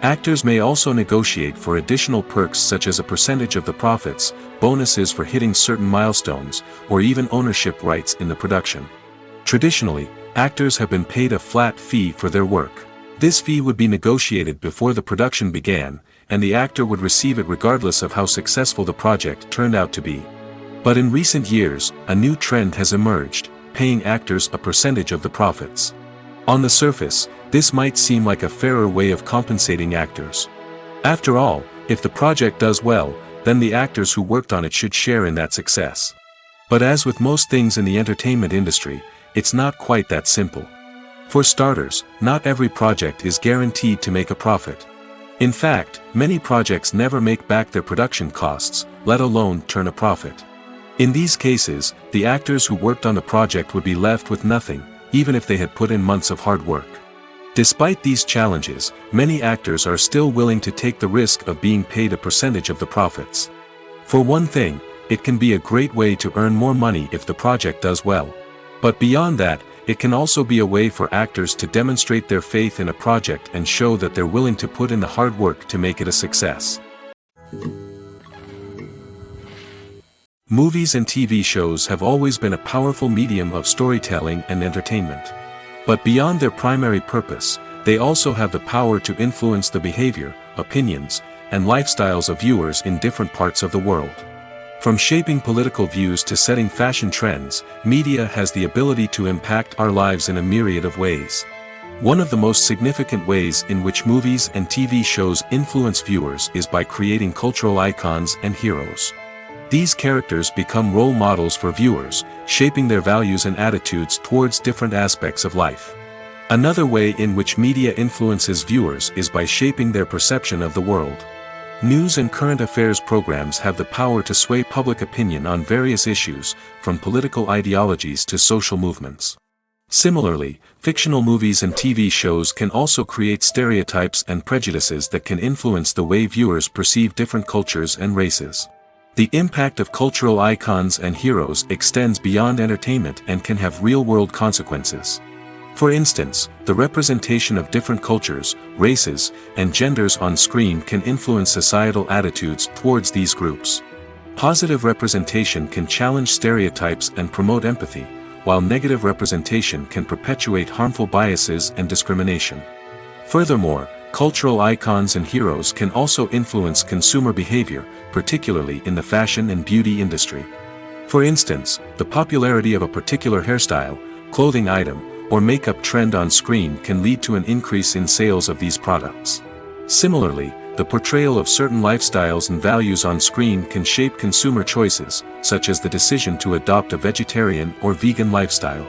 Actors may also negotiate for additional perks such as a percentage of the profits, bonuses for hitting certain milestones, or even ownership rights in the production. Traditionally, actors have been paid a flat fee for their work. This fee would be negotiated before the production began, and the actor would receive it regardless of how successful the project turned out to be. But in recent years, a new trend has emerged, paying actors a percentage of the profits. On the surface, this might seem like a fairer way of compensating actors. After all, if the project does well, then the actors who worked on it should share in that success. But as with most things in the entertainment industry, it's not quite that simple. For starters, not every project is guaranteed to make a profit. In fact, many projects never make back their production costs, let alone turn a profit. In these cases, the actors who worked on the project would be left with nothing, even if they had put in months of hard work. Despite these challenges, many actors are still willing to take the risk of being paid a percentage of the profits. For one thing, it can be a great way to earn more money if the project does well. But beyond that, it can also be a way for actors to demonstrate their faith in a project and show that they're willing to put in the hard work to make it a success. Movies and TV shows have always been a powerful medium of storytelling and entertainment. But beyond their primary purpose, they also have the power to influence the behavior, opinions, and lifestyles of viewers in different parts of the world. From shaping political views to setting fashion trends, media has the ability to impact our lives in a myriad of ways. One of the most significant ways in which movies and TV shows influence viewers is by creating cultural icons and heroes. These characters become role models for viewers, shaping their values and attitudes towards different aspects of life. Another way in which media influences viewers is by shaping their perception of the world. News and current affairs programs have the power to sway public opinion on various issues, from political ideologies to social movements. Similarly, fictional movies and TV shows can also create stereotypes and prejudices that can influence the way viewers perceive different cultures and races. The impact of cultural icons and heroes extends beyond entertainment and can have real-world consequences. For instance, the representation of different cultures, races, and genders on screen can influence societal attitudes towards these groups. Positive representation can challenge stereotypes and promote empathy, while negative representation can perpetuate harmful biases and discrimination. Furthermore, cultural icons and heroes can also influence consumer behavior, particularly in the fashion and beauty industry. For instance, the popularity of a particular hairstyle, clothing item, or makeup trend on screen can lead to an increase in sales of these products. Similarly, the portrayal of certain lifestyles and values on screen can shape consumer choices, such as the decision to adopt a vegetarian or vegan lifestyle.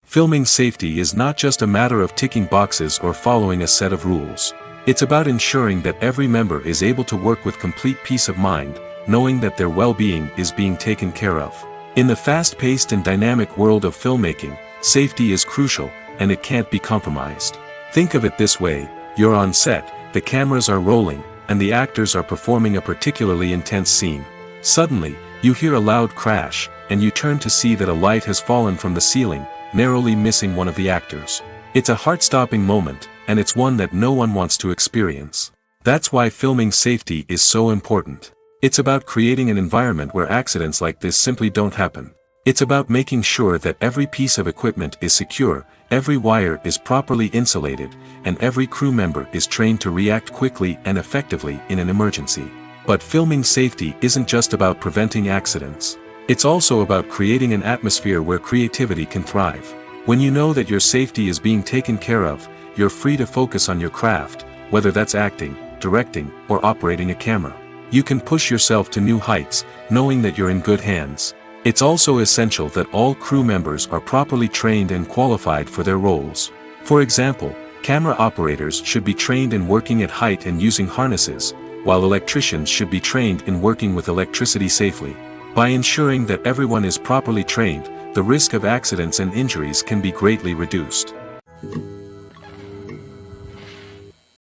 Filming safety is not just a matter of ticking boxes or following a set of rules. It's about ensuring that every member is able to work with complete peace of mind, knowing that their well-being is being taken care of. In the fast-paced and dynamic world of filmmaking, safety is crucial, and it can't be compromised. Think of it this way: you're on set, the cameras are rolling, and the actors are performing a particularly intense scene. Suddenly, you hear a loud crash, and you turn to see that a light has fallen from the ceiling, narrowly missing one of the actors. It's a heart-stopping moment, and it's one that no one wants to experience. That's why filming safety is so important. It's about creating an environment where accidents like this simply don't happen. It's about making sure that every piece of equipment is secure, every wire is properly insulated, and every crew member is trained to react quickly and effectively in an emergency. But filming safety isn't just about preventing accidents. It's also about creating an atmosphere where creativity can thrive. When you know that your safety is being taken care of, you're free to focus on your craft, whether that's acting, directing, or operating a camera. You can push yourself to new heights, knowing that you're in good hands. It's also essential that all crew members are properly trained and qualified for their roles. For example, camera operators should be trained in working at height and using harnesses, while electricians should be trained in working with electricity safely. By ensuring that everyone is properly trained, the risk of accidents and injuries can be greatly reduced.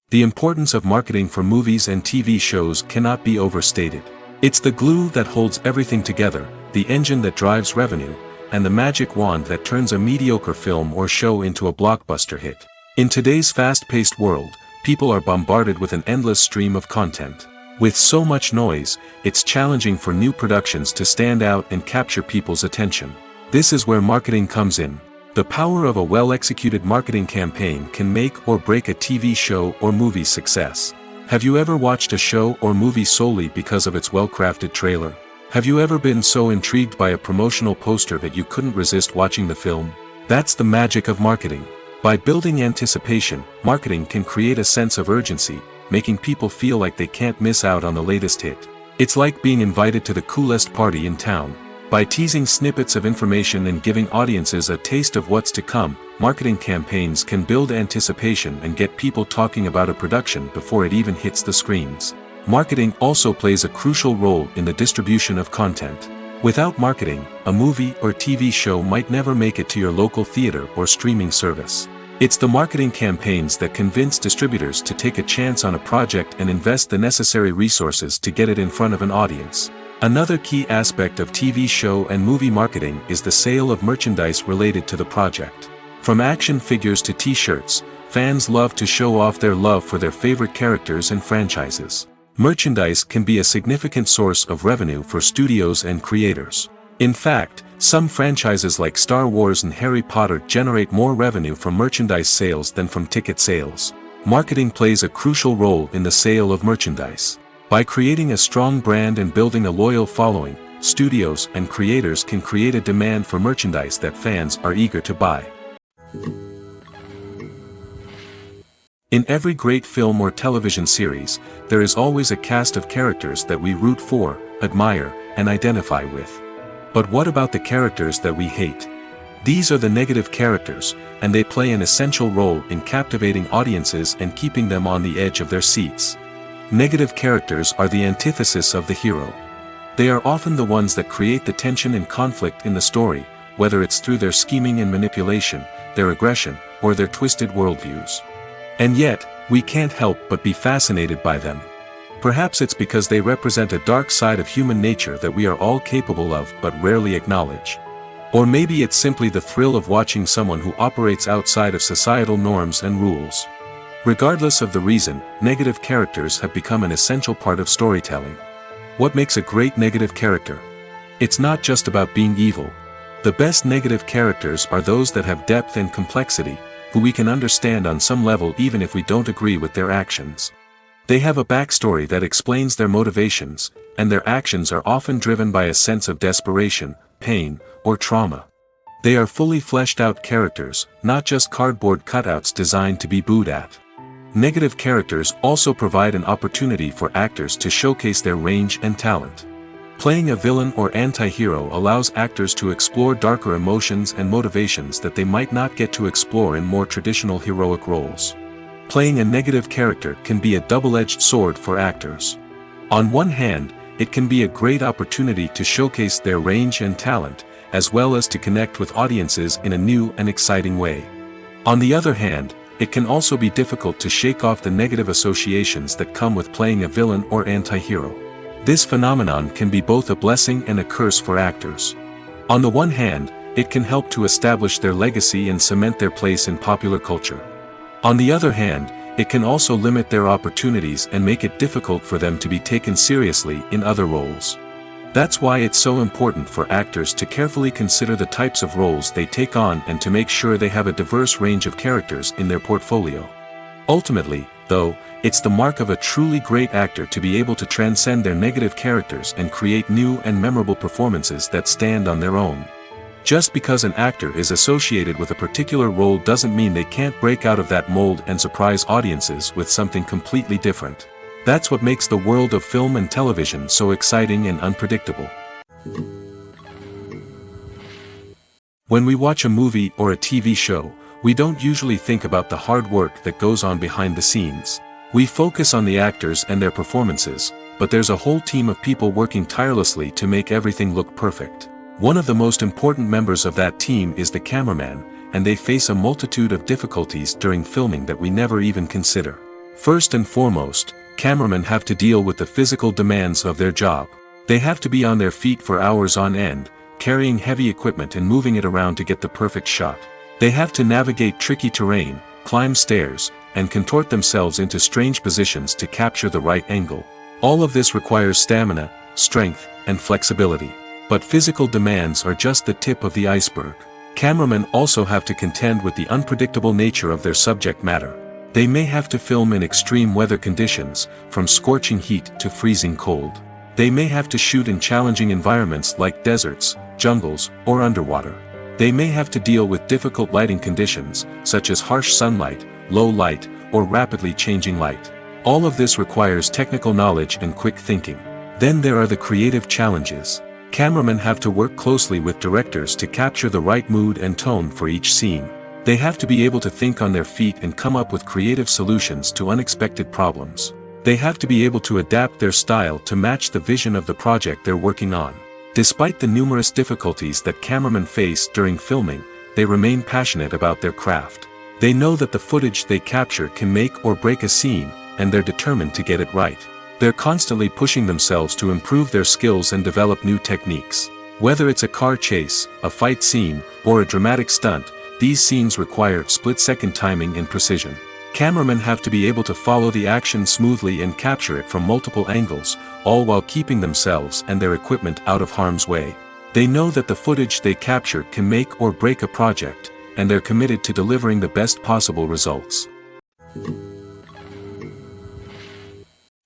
The importance of marketing for movies and TV shows cannot be overstated. It's the glue that holds everything together, the engine that drives revenue, and the magic wand that turns a mediocre film or show into a blockbuster hit. In today's fast-paced world, people are bombarded with an endless stream of content. With so much noise, it's challenging for new productions to stand out and capture people's attention. This is where marketing comes in. The power of a well-executed marketing campaign can make or break a TV show or movie's success. Have you ever watched a show or movie solely because of its well-crafted trailer? Have you ever been so intrigued by a promotional poster that you couldn't resist watching the film? That's the magic of marketing. By building anticipation, marketing can create a sense of urgency, making people feel like they can't miss out on the latest hit. It's like being invited to the coolest party in town. By teasing snippets of information and giving audiences a taste of what's to come, marketing campaigns can build anticipation and get people talking about a production before it even hits the screens. Marketing also plays a crucial role in the distribution of content. Without marketing, a movie or TV show might never make it to your local theater or streaming service. It's the marketing campaigns that convince distributors to take a chance on a project and invest the necessary resources to get it in front of an audience. Another key aspect of TV show and movie marketing is the sale of merchandise related to the project. From action figures to t-shirts, fans love to show off their love for their favorite characters and franchises. Merchandise can be a significant source of revenue for studios and creators. In fact, Some franchises like Star Wars and Harry Potter generate more revenue from merchandise sales than from ticket sales. Marketing plays a crucial role in the sale of merchandise. By creating a strong brand and building a loyal following, studios and creators can create a demand for merchandise that fans are eager to buy. In every great film or television series, there is always a cast of characters that we root for, admire, and identify with. But what about the characters that we hate? These are the negative characters, and they play an essential role in captivating audiences and keeping them on the edge of their seats. Negative characters are the antithesis of the hero. They are often the ones that create the tension and conflict in the story, whether it's through their scheming and manipulation, their aggression, or their twisted worldviews. And yet, we can't help but be fascinated by them. Perhaps it's because they represent a dark side of human nature that we are all capable of but rarely acknowledge. Or maybe it's simply the thrill of watching someone who operates outside of societal norms and rules. Regardless of the reason, negative characters have become an essential part of storytelling. What makes a great negative character? It's not just about being evil. The best negative characters are those that have depth and complexity, who we can understand on some level even if we don't agree with their actions. They have a backstory that explains their motivations, and their actions are often driven by a sense of desperation, pain, or trauma. They are fully fleshed out characters, not just cardboard cutouts designed to be booed at. Negative characters also provide an opportunity for actors to showcase their range and talent. Playing a villain or anti-hero allows actors to explore darker emotions and motivations that they might not get to explore in more traditional heroic roles. Playing a negative character can be a double-edged sword for actors. On one hand, it can be a great opportunity to showcase their range and talent, as well as to connect with audiences in a new and exciting way. On the other hand, it can also be difficult to shake off the negative associations that come with playing a villain or anti-hero. This phenomenon can be both a blessing and a curse for actors. On the one hand, it can help to establish their legacy and cement their place in popular culture. On the other hand, it can also limit their opportunities and make it difficult for them to be taken seriously in other roles. That's why it's so important for actors to carefully consider the types of roles they take on and to make sure they have a diverse range of characters in their portfolio. Ultimately, though, it's the mark of a truly great actor to be able to transcend their negative characters and create new and memorable performances that stand on their own. Just because an actor is associated with a particular role doesn't mean they can't break out of that mold and surprise audiences with something completely different. That's what makes the world of film and television so exciting and unpredictable. When we watch a movie or a TV show, we don't usually think about the hard work that goes on behind the scenes. We focus on the actors and their performances, but there's a whole team of people working tirelessly to make everything look perfect. One of the most important members of that team is the cameraman, and they face a multitude of difficulties during filming that we never even consider. First and foremost, cameramen have to deal with the physical demands of their job. They have to be on their feet for hours on end, carrying heavy equipment and moving it around to get the perfect shot. They have to navigate tricky terrain, climb stairs, and contort themselves into strange positions to capture the right angle. All of this requires stamina, strength, and flexibility. But physical demands are just the tip of the iceberg. Cameramen also have to contend with the unpredictable nature of their subject matter. They may have to film in extreme weather conditions, from scorching heat to freezing cold. They may have to shoot in challenging environments like deserts, jungles, or underwater. They may have to deal with difficult lighting conditions, such as harsh sunlight, low light, or rapidly changing light. All of this requires technical knowledge and quick thinking. Then there are the creative challenges. Cameramen have to work closely with directors to capture the right mood and tone for each scene. They have to be able to think on their feet and come up with creative solutions to unexpected problems. They have to be able to adapt their style to match the vision of the project they're working on. Despite the numerous difficulties that cameramen face during filming, they remain passionate about their craft. They know that the footage they capture can make or break a scene, and they're determined to get it right. They're constantly pushing themselves to improve their skills and develop new techniques. Whether it's a car chase, a fight scene, or a dramatic stunt, these scenes require split-second timing and precision. Cameramen have to be able to follow the action smoothly and capture it from multiple angles, all while keeping themselves and their equipment out of harm's way. They know that the footage they capture can make or break a project, and they're committed to delivering the best possible results.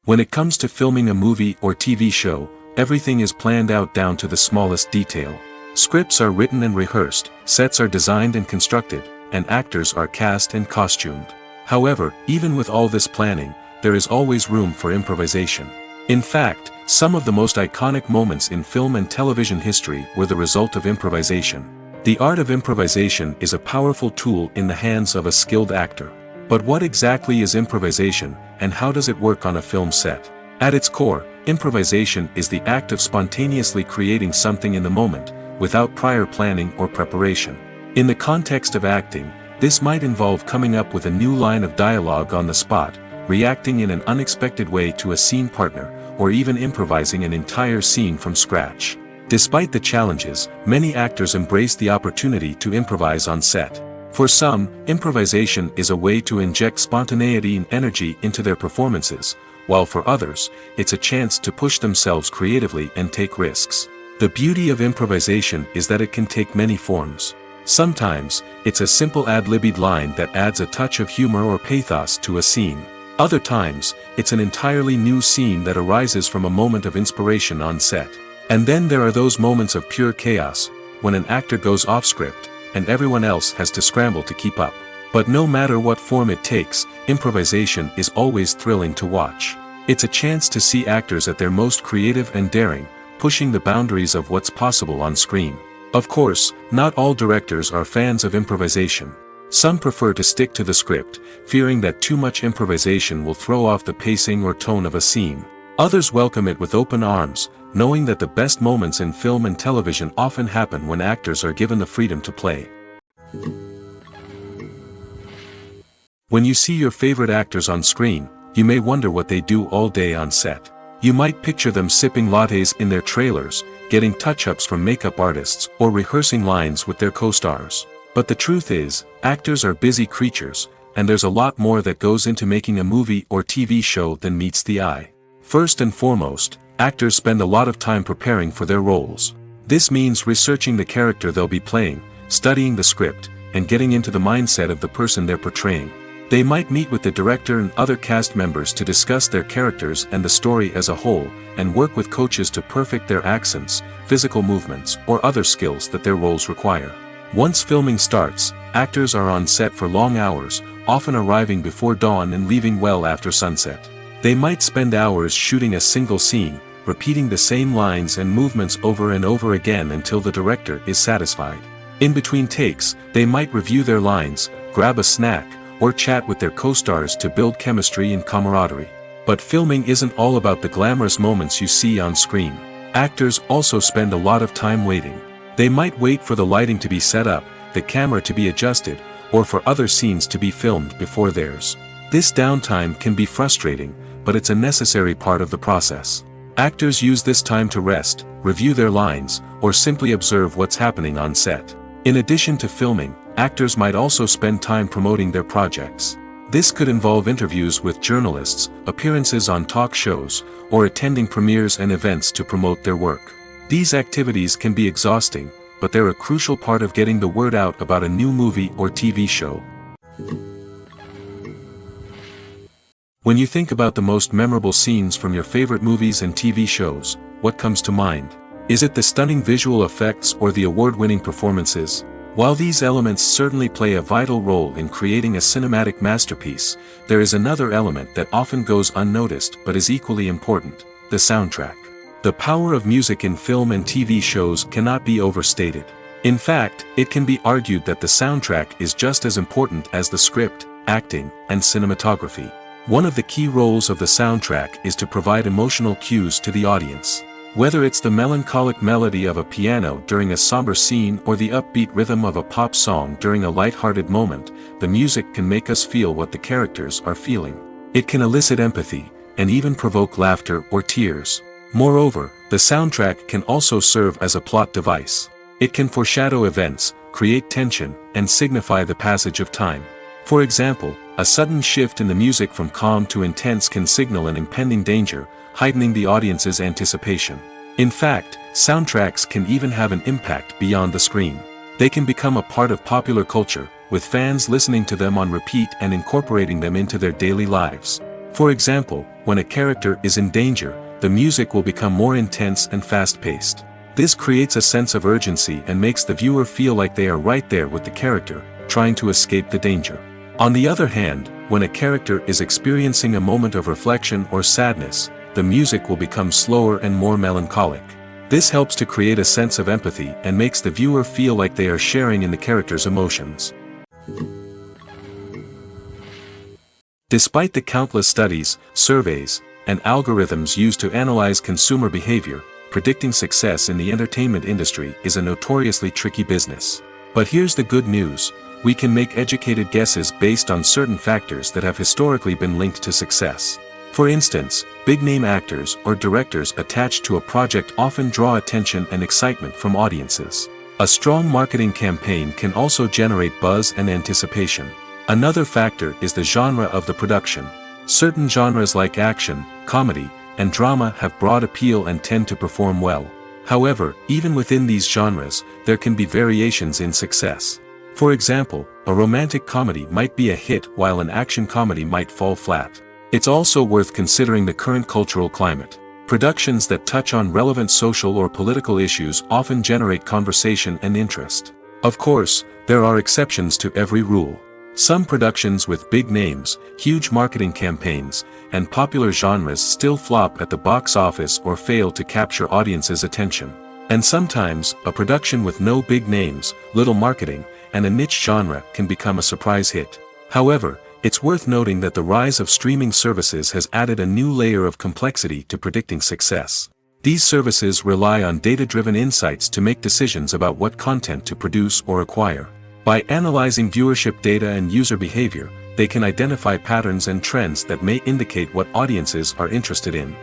When it comes to filming a movie or TV show, everything is planned out down to the smallest detail. Scripts are written and rehearsed, sets are designed and constructed, and actors are cast and costumed. However, even with all this planning, there is always room for improvisation. In fact, some of the most iconic moments in film and television history were the result of improvisation. The art of improvisation is a powerful tool in the hands of a skilled actor. But what exactly is improvisation, and how does it work on a film set? At its core, improvisation is the act of spontaneously creating something in the moment, without prior planning or preparation. In the context of acting, this might involve coming up with a new line of dialogue on the spot, reacting in an unexpected way to a scene partner, or even improvising an entire scene from scratch. Despite the challenges, many actors embrace the opportunity to improvise on set. For some, improvisation is a way to inject spontaneity and energy into their performances, while for others, it's a chance to push themselves creatively and take risks. The beauty of improvisation is that it can take many forms. Sometimes, it's a simple ad-libbed line that adds a touch of humor or pathos to a scene. Other times, it's an entirely new scene that arises from a moment of inspiration on set. And then there are those moments of pure chaos, when an actor goes off script, and everyone else has to scramble to keep up. But no matter what form it takes, improvisation is always thrilling to watch. It's a chance to see actors at their most creative and daring, pushing the boundaries of what's possible on screen. Of course, not all directors are fans of improvisation. Some prefer to stick to the script, fearing that too much improvisation will throw off the pacing or tone of a scene. Others welcome it with open arms, knowing that the best moments in film and television often happen when actors are given the freedom to play. When you see your favorite actors on screen, you may wonder what they do all day on set. You might picture them sipping lattes in their trailers, getting touch-ups from makeup artists, or rehearsing lines with their co-stars. But the truth is, actors are busy creatures, and there's a lot more that goes into making a movie or TV show than meets the eye. First and foremost, actors spend a lot of time preparing for their roles. This means researching the character they'll be playing, studying the script, and getting into the mindset of the person they're portraying. They might meet with the director and other cast members to discuss their characters and the story as a whole, and work with coaches to perfect their accents, physical movements, or other skills that their roles require. Once filming starts, actors are on set for long hours, often arriving before dawn and leaving well after sunset. They might spend hours shooting a single scene, repeating the same lines and movements over and over again until the director is satisfied. In between takes, they might review their lines, grab a snack, or chat with their co-stars to build chemistry and camaraderie. But filming isn't all about the glamorous moments you see on screen. Actors also spend a lot of time waiting. They might wait for the lighting to be set up, the camera to be adjusted, or for other scenes to be filmed before theirs. This downtime can be frustrating, but it's a necessary part of the process. Actors use this time to rest, review their lines, or simply observe what's happening on set. In addition to filming, actors might also spend time promoting their projects. This could involve interviews with journalists, appearances on talk shows, or attending premieres and events to promote their work. These activities can be exhausting, but they're a crucial part of getting the word out about a new movie or TV show. When you think about the most memorable scenes from your favorite movies and TV shows, what comes to mind? Is it the stunning visual effects or the award-winning performances? While these elements certainly play a vital role in creating a cinematic masterpiece, there is another element that often goes unnoticed but is equally important: the soundtrack. The power of music in film and TV shows cannot be overstated. In fact, it can be argued that the soundtrack is just as important as the script, acting, and cinematography. One of the key roles of the soundtrack is to provide emotional cues to the audience. Whether it's the melancholic melody of a piano during a somber scene or the upbeat rhythm of a pop song during a light-hearted moment, the music can make us feel what the characters are feeling. It can elicit empathy, and even provoke laughter or tears. Moreover, the soundtrack can also serve as a plot device. It can foreshadow events, create tension, and signify the passage of time. For example, a sudden shift in the music from calm to intense can signal an impending danger, heightening the audience's anticipation. In fact, Soundtracks can even have an impact beyond the screen. They can become a part of popular culture, with fans listening to them on repeat and incorporating them into their daily lives. For example, when a character is in danger, the music will become more intense and fast-paced. This creates a sense of urgency and makes the viewer feel like they are right there with the character, trying to escape the danger. On the other hand, when a character is experiencing a moment of reflection or sadness, the music will become slower and more melancholic. This helps to create a sense of empathy and makes the viewer feel like they are sharing in the character's emotions. Despite the countless studies, surveys, and algorithms used to analyze consumer behavior, predicting success in the entertainment industry is a notoriously tricky business. But here's the good news: we can make educated guesses based on certain factors that have historically been linked to success. For instance, big-name actors or directors attached to a project often draw attention and excitement from audiences. A strong marketing campaign can also generate buzz and anticipation. Another factor is the genre of the production. Certain genres like action, comedy, and drama have broad appeal and tend to perform well. However, even within these genres, there can be variations in success. For example, a romantic comedy might be a hit while an action comedy might fall flat. It's also worth considering the current cultural climate. Productions that touch on relevant social or political issues often generate conversation and interest. Of course, there are exceptions to every rule. Some productions with big names, huge marketing campaigns, and popular genres still flop at the box office or fail to capture audiences' attention. And sometimes, a production with no big names, little marketing, and a niche genre can become a surprise hit. However, it's worth noting that the rise of streaming services has added a new layer of complexity to predicting success. These services rely on data-driven insights to make decisions about what content to produce or acquire. By analyzing viewership data and user behavior, they can identify patterns and trends that may indicate what audiences are interested in.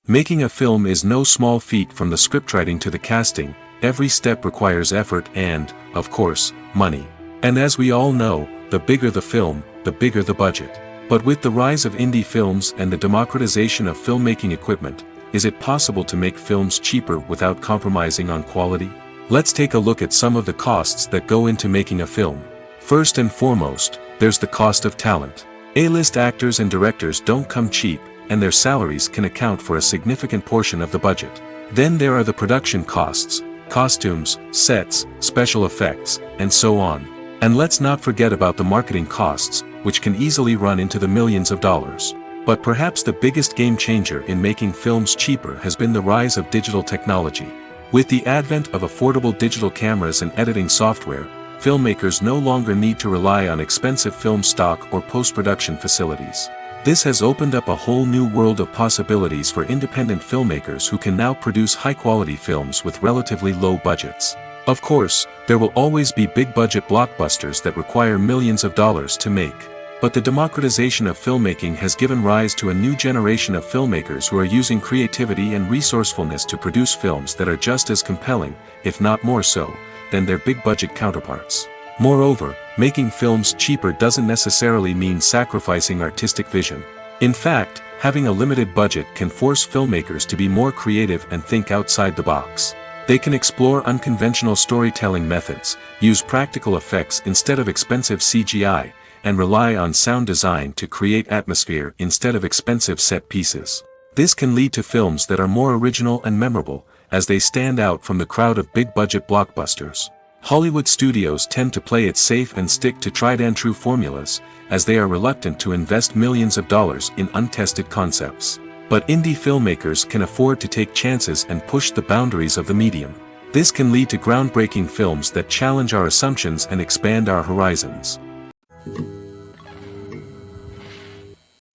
Making a film is no small feat. From the scriptwriting to the casting, every step requires effort and, of course, money. And as we all know, the bigger the film, the bigger the budget. But with the rise of indie films and the democratization of filmmaking equipment, is it possible to make films cheaper without compromising on quality? Let's take a look at some of the costs that go into making a film. First and foremost, there's the cost of talent. A-list actors and directors don't come cheap, and their salaries can account for a significant portion of the budget. Then there are the production costs, costumes, sets, special effects, and so on. And let's not forget about the marketing costs, which can easily run into the millions of dollars. But perhaps the biggest game changer in making films cheaper has been the rise of digital technology. With the advent of affordable digital cameras and editing software, filmmakers no longer need to rely on expensive film stock or post-production facilities. This has opened up a whole new world of possibilities for independent filmmakers who can now produce high-quality films with relatively low budgets. Of course, there will always be big-budget blockbusters that require millions of dollars to make. But the democratization of filmmaking has given rise to a new generation of filmmakers who are using creativity and resourcefulness to produce films that are just as compelling, if not more so, than their big-budget counterparts. Moreover, making films cheaper doesn't necessarily mean sacrificing artistic vision. In fact, having a limited budget can force filmmakers to be more creative and think outside the box. They can explore unconventional storytelling methods, use practical effects instead of expensive CGI, and rely on sound design to create atmosphere instead of expensive set pieces. This can lead to films that are more original and memorable, as they stand out from the crowd of big-budget blockbusters. Hollywood studios tend to play it safe and stick to tried-and-true formulas, as they are reluctant to invest millions of dollars in untested concepts. But indie filmmakers can afford to take chances and push the boundaries of the medium. This can lead to groundbreaking films that challenge our assumptions and expand our horizons.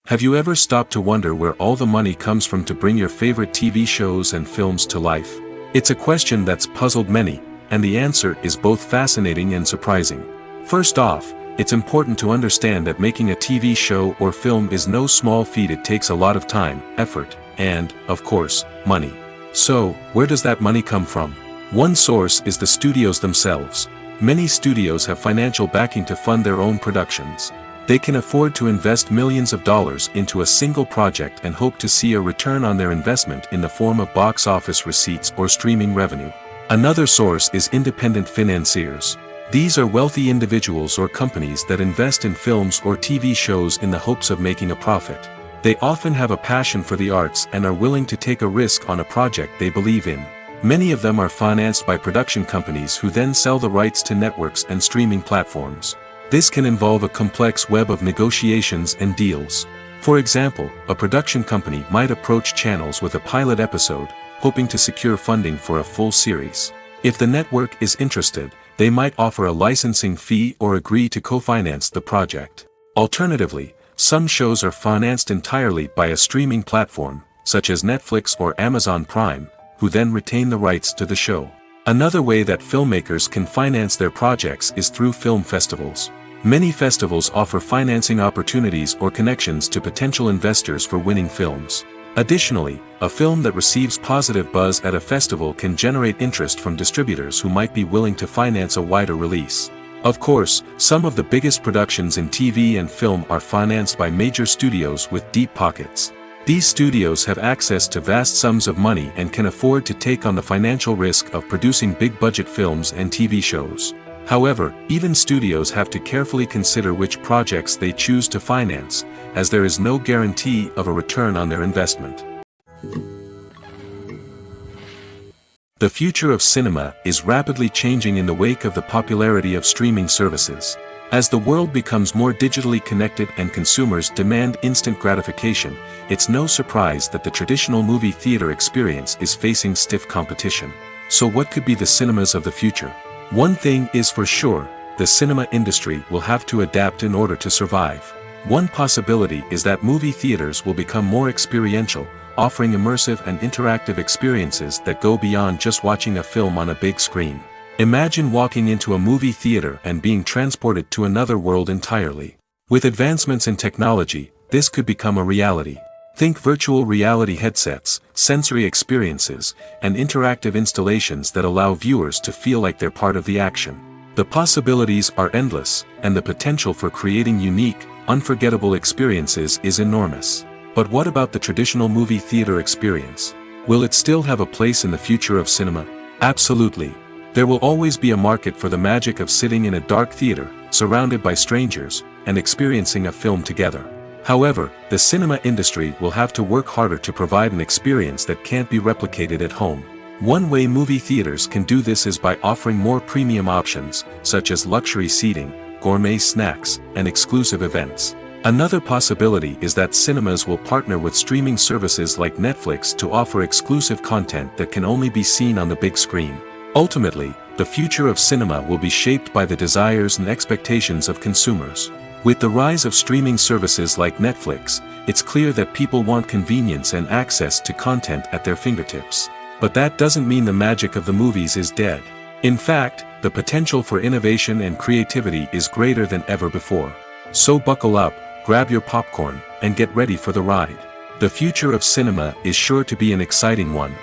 Have you ever stopped to wonder where all the money comes from to bring your favorite TV shows and films to life? It's a question that's puzzled many, and the answer is both fascinating and surprising. First off, it's important to understand that making a TV show or film is no small feat. It takes a lot of time, effort, and, of course, money. So, where does that money come from? One source is the studios themselves. Many studios have financial backing to fund their own productions. They can afford to invest millions of dollars into a single project and hope to see a return on their investment in the form of box office receipts or streaming revenue. Another source is independent financiers. These are wealthy individuals or companies that invest in films or TV shows in the hopes of making a profit. They often have a passion for the arts and are willing to take a risk on a project they believe in. Many of them are financed by production companies who then sell the rights to networks and streaming platforms. This can involve a complex web of negotiations and deals. For example, a production company might approach channels with a pilot episode, hoping to secure funding for a full series. If the network is interested, they might offer a licensing fee or agree to co-finance the project. Alternatively, some shows are financed entirely by a streaming platform, such as Netflix or Amazon Prime, who then retain the rights to the show. Another way that filmmakers can finance their projects is through film festivals. Many festivals offer financing opportunities or connections to potential investors for winning films. Additionally, a film that receives positive buzz at a festival can generate interest from distributors who might be willing to finance a wider release. Of course, some of the biggest productions in TV and film are financed by major studios with deep pockets. These studios have access to vast sums of money and can afford to take on the financial risk of producing big-budget films and TV shows. However, even studios have to carefully consider which projects they choose to finance, as there is no guarantee of a return on their investment. The future of cinema is rapidly changing in the wake of the popularity of streaming services. As the world becomes more digitally connected and consumers demand instant gratification, it's no surprise that the traditional movie theater experience is facing stiff competition. So what could be the cinemas of the future? One thing is for sure, the cinema industry will have to adapt in order to survive. One possibility is that movie theaters will become more experiential, offering immersive and interactive experiences that go beyond just watching a film on a big screen. Imagine walking into a movie theater and being transported to another world entirely. With advancements in technology, this could become a reality. Think virtual reality headsets, sensory experiences, and interactive installations that allow viewers to feel like they're part of the action. The possibilities are endless, and the potential for creating unique, unforgettable experiences is enormous. But what about the traditional movie theater experience? Will it still have a place in the future of cinema? Absolutely. There will always be a market for the magic of sitting in a dark theater, surrounded by strangers, and experiencing a film together. However, the cinema industry will have to work harder to provide an experience that can't be replicated at home. One way movie theaters can do this is by offering more premium options, such as luxury seating, gourmet snacks, and exclusive events. Another possibility is that cinemas will partner with streaming services like Netflix to offer exclusive content that can only be seen on the big screen. Ultimately, the future of cinema will be shaped by the desires and expectations of consumers. With the rise of streaming services like Netflix, it's clear that people want convenience and access to content at their fingertips. But that doesn't mean the magic of the movies is dead. In fact, the potential for innovation and creativity is greater than ever before. So buckle up, grab your popcorn, and get ready for the ride. The future of cinema is sure to be an exciting one.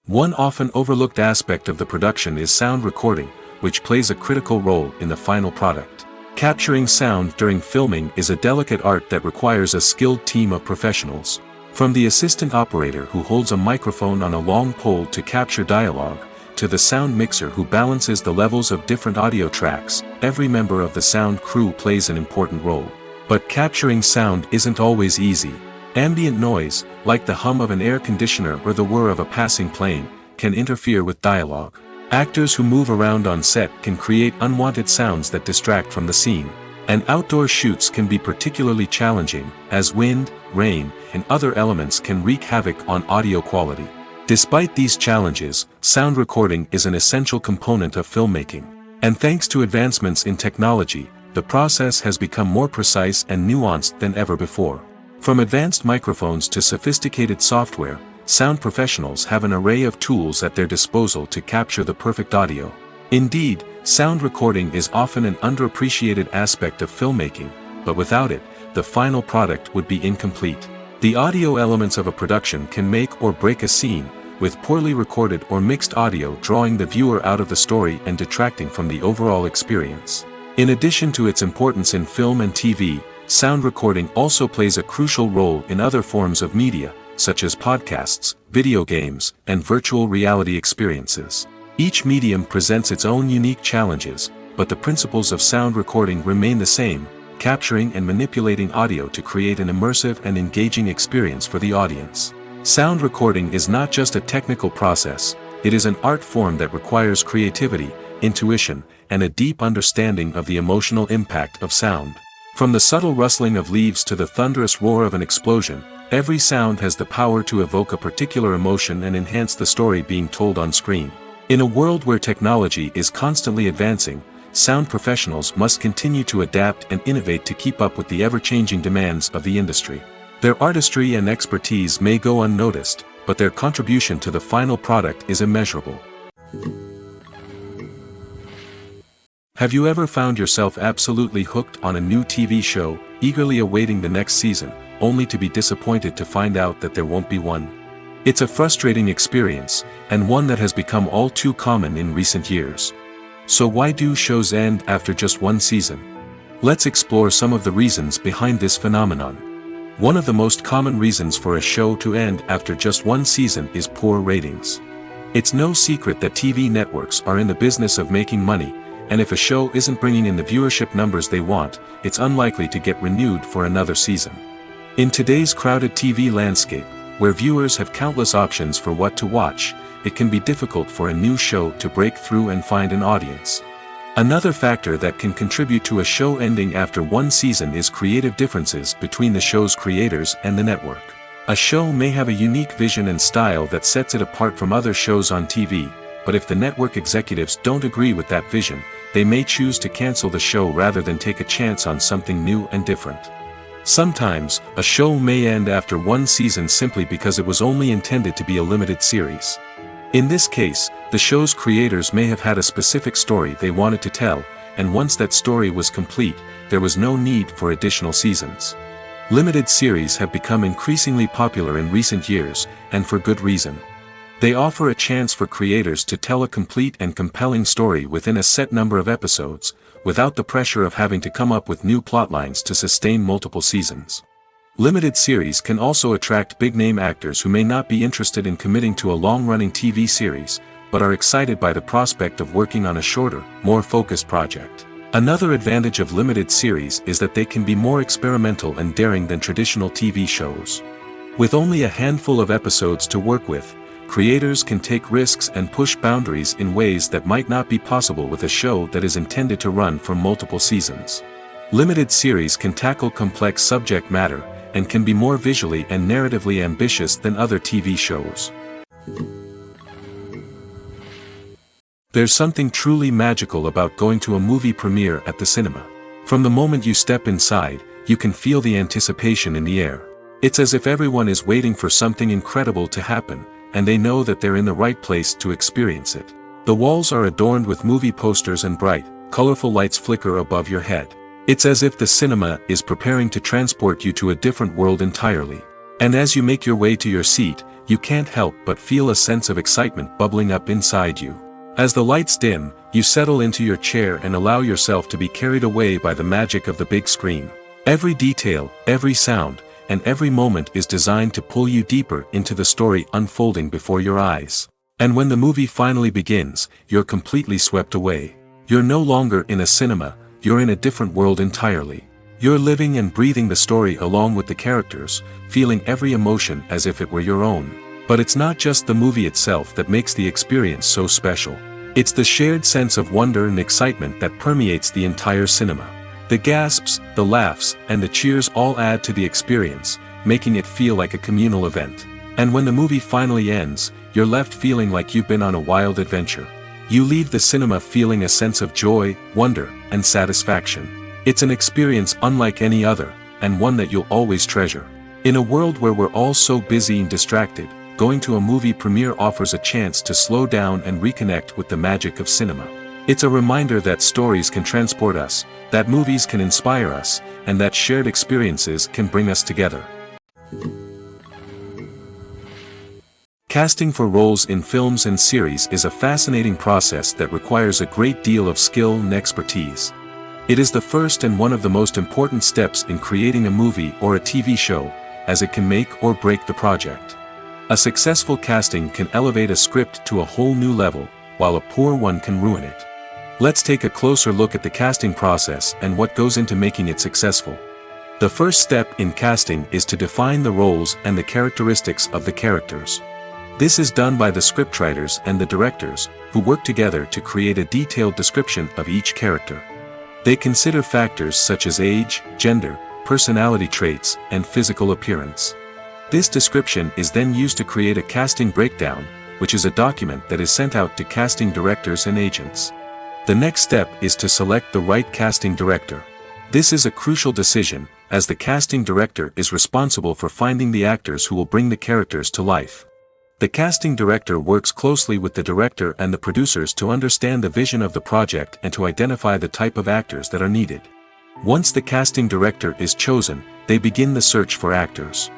One often overlooked aspect of the production is sound recording, which plays a critical role in the final product. Capturing sound during filming is a delicate art that requires a skilled team of professionals. From the assistant operator who holds a microphone on a long pole to capture dialogue, to the sound mixer who balances the levels of different audio tracks, every member of the sound crew plays an important role. But capturing sound isn't always easy. Ambient noise, like the hum of an air conditioner or the whir of a passing plane, can interfere with dialogue. Actors who move around on set can create unwanted sounds that distract from the scene. And outdoor shoots can be particularly challenging, as wind, rain, and other elements can wreak havoc on audio quality. Despite these challenges, sound recording is an essential component of filmmaking. And thanks to advancements in technology, the process has become more precise and nuanced than ever before. From advanced microphones to sophisticated software, sound professionals have an array of tools at their disposal to capture the perfect audio. Indeed, sound recording is often an underappreciated aspect of filmmaking, but without it, the final product would be incomplete. The audio elements of a production can make or break a scene, with poorly recorded or mixed audio drawing the viewer out of the story and detracting from the overall experience. In addition to its importance in film and TV, sound recording also plays a crucial role in other forms of media, such as podcasts, video games, and virtual reality experiences. Each medium presents its own unique challenges, but the principles of sound recording remain the same, capturing and manipulating audio to create an immersive and engaging experience for the audience. Sound recording is not just a technical process, it is an art form that requires creativity, intuition, and a deep understanding of the emotional impact of sound. From the subtle rustling of leaves to the thunderous roar of an explosion, every sound has the power to evoke a particular emotion and enhance the story being told on screen. In a world where technology is constantly advancing, sound professionals must continue to adapt and innovate to keep up with the ever-changing demands of the industry. Their artistry and expertise may go unnoticed, but their contribution to the final product is immeasurable. Have you ever found yourself absolutely hooked on a new TV show, eagerly awaiting the next season, only to be disappointed to find out that there won't be one? It's a frustrating experience, and one that has become all too common in recent years. So why do shows end after just one season? Let's explore some of the reasons behind this phenomenon. One of the most common reasons for a show to end after just one season is poor ratings. It's no secret that TV networks are in the business of making money, and if a show isn't bringing in the viewership numbers they want, it's unlikely to get renewed for another season. In today's crowded TV landscape, where viewers have countless options for what to watch, it can be difficult for a new show to break through and find an audience. Another factor that can contribute to a show ending after one season is creative differences between the show's creators and the network. A show may have a unique vision and style that sets it apart from other shows on TV, but if the network executives don't agree with that vision, they may choose to cancel the show rather than take a chance on something new and different. Sometimes, a show may end after one season simply because it was only intended to be a limited series. In this case, the show's creators may have had a specific story they wanted to tell, and once that story was complete, there was no need for additional seasons. Limited series have become increasingly popular in recent years, and for good reason. They offer a chance for creators to tell a complete and compelling story within a set number of episodes, without the pressure of having to come up with new plotlines to sustain multiple seasons. Limited series can also attract big-name actors who may not be interested in committing to a long-running TV series, but are excited by the prospect of working on a shorter, more focused project. Another advantage of limited series is that they can be more experimental and daring than traditional TV shows. With only a handful of episodes to work with, creators can take risks and push boundaries in ways that might not be possible with a show that is intended to run for multiple seasons. Limited series can tackle complex subject matter, and can be more visually and narratively ambitious than other TV shows. There's something truly magical about going to a movie premiere at the cinema. From the moment you step inside, you can feel the anticipation in the air. It's as if everyone is waiting for something incredible to happen, and they know that they're in the right place to experience it. The walls are adorned with movie posters and bright, colorful lights flicker above your head. It's as if the cinema is preparing to transport you to a different world entirely. And as you make your way to your seat, you can't help but feel a sense of excitement bubbling up inside you. As the lights dim, you settle into your chair and allow yourself to be carried away by the magic of the big screen. Every detail, every sound, and every moment is designed to pull you deeper into the story unfolding before your eyes. And when the movie finally begins, you're completely swept away. You're no longer in a cinema, you're in a different world entirely. You're living and breathing the story along with the characters, feeling every emotion as if it were your own. But it's not just the movie itself that makes the experience so special. It's the shared sense of wonder and excitement that permeates the entire cinema. The gasps, the laughs, and the cheers all add to the experience, making it feel like a communal event. And when the movie finally ends, you're left feeling like you've been on a wild adventure. You leave the cinema feeling a sense of joy, wonder, and satisfaction. It's an experience unlike any other, and one that you'll always treasure. In a world where we're all so busy and distracted, going to a movie premiere offers a chance to slow down and reconnect with the magic of cinema. It's a reminder that stories can transport us, that movies can inspire us, and that shared experiences can bring us together. Casting for roles in films and series is a fascinating process that requires a great deal of skill and expertise. It is the first and one of the most important steps in creating a movie or a TV show, as it can make or break the project. A successful casting can elevate a script to a whole new level, while a poor one can ruin it. Let's take a closer look at the casting process and what goes into making it successful. The first step in casting is to define the roles and the characteristics of the characters. This is done by the scriptwriters and the directors, who work together to create a detailed description of each character. They consider factors such as age, gender, personality traits, and physical appearance. This description is then used to create a casting breakdown, which is a document that is sent out to casting directors and agents. The next step is to select the right casting director. This is a crucial decision, as the casting director is responsible for finding the actors who will bring the characters to life. The casting director works closely with the director and the producers to understand the vision of the project and to identify the type of actors that are needed. Once the casting director is chosen, they begin the search for actors.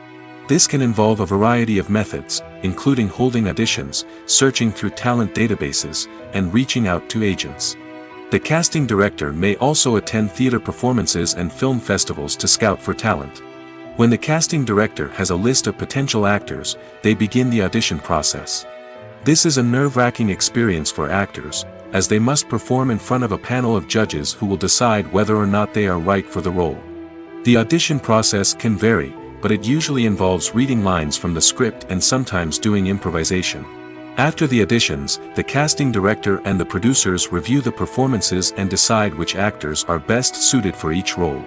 This can involve a variety of methods, including holding auditions, searching through talent databases, and reaching out to agents. The casting director may also attend theater performances and film festivals to scout for talent. When the casting director has a list of potential actors, they begin the audition process. This is a nerve-wracking experience for actors, as they must perform in front of a panel of judges who will decide whether or not they are right for the role. The audition process can vary, but it usually involves reading lines from the script and sometimes doing improvisation. After the auditions, the casting director and the producers review the performances and decide which actors are best suited for each role.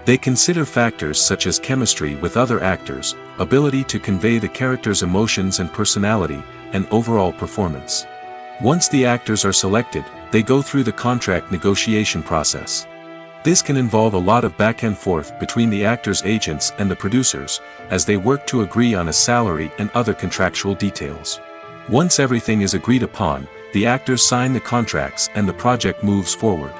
They consider factors such as chemistry with other actors, ability to convey the character's emotions and personality, and overall performance. Once the actors are selected, they go through the contract negotiation process. This can involve a lot of back and forth between the actors' agents and the producers, as they work to agree on a salary and other contractual details. Once everything is agreed upon, the actors sign the contracts and the project moves forward.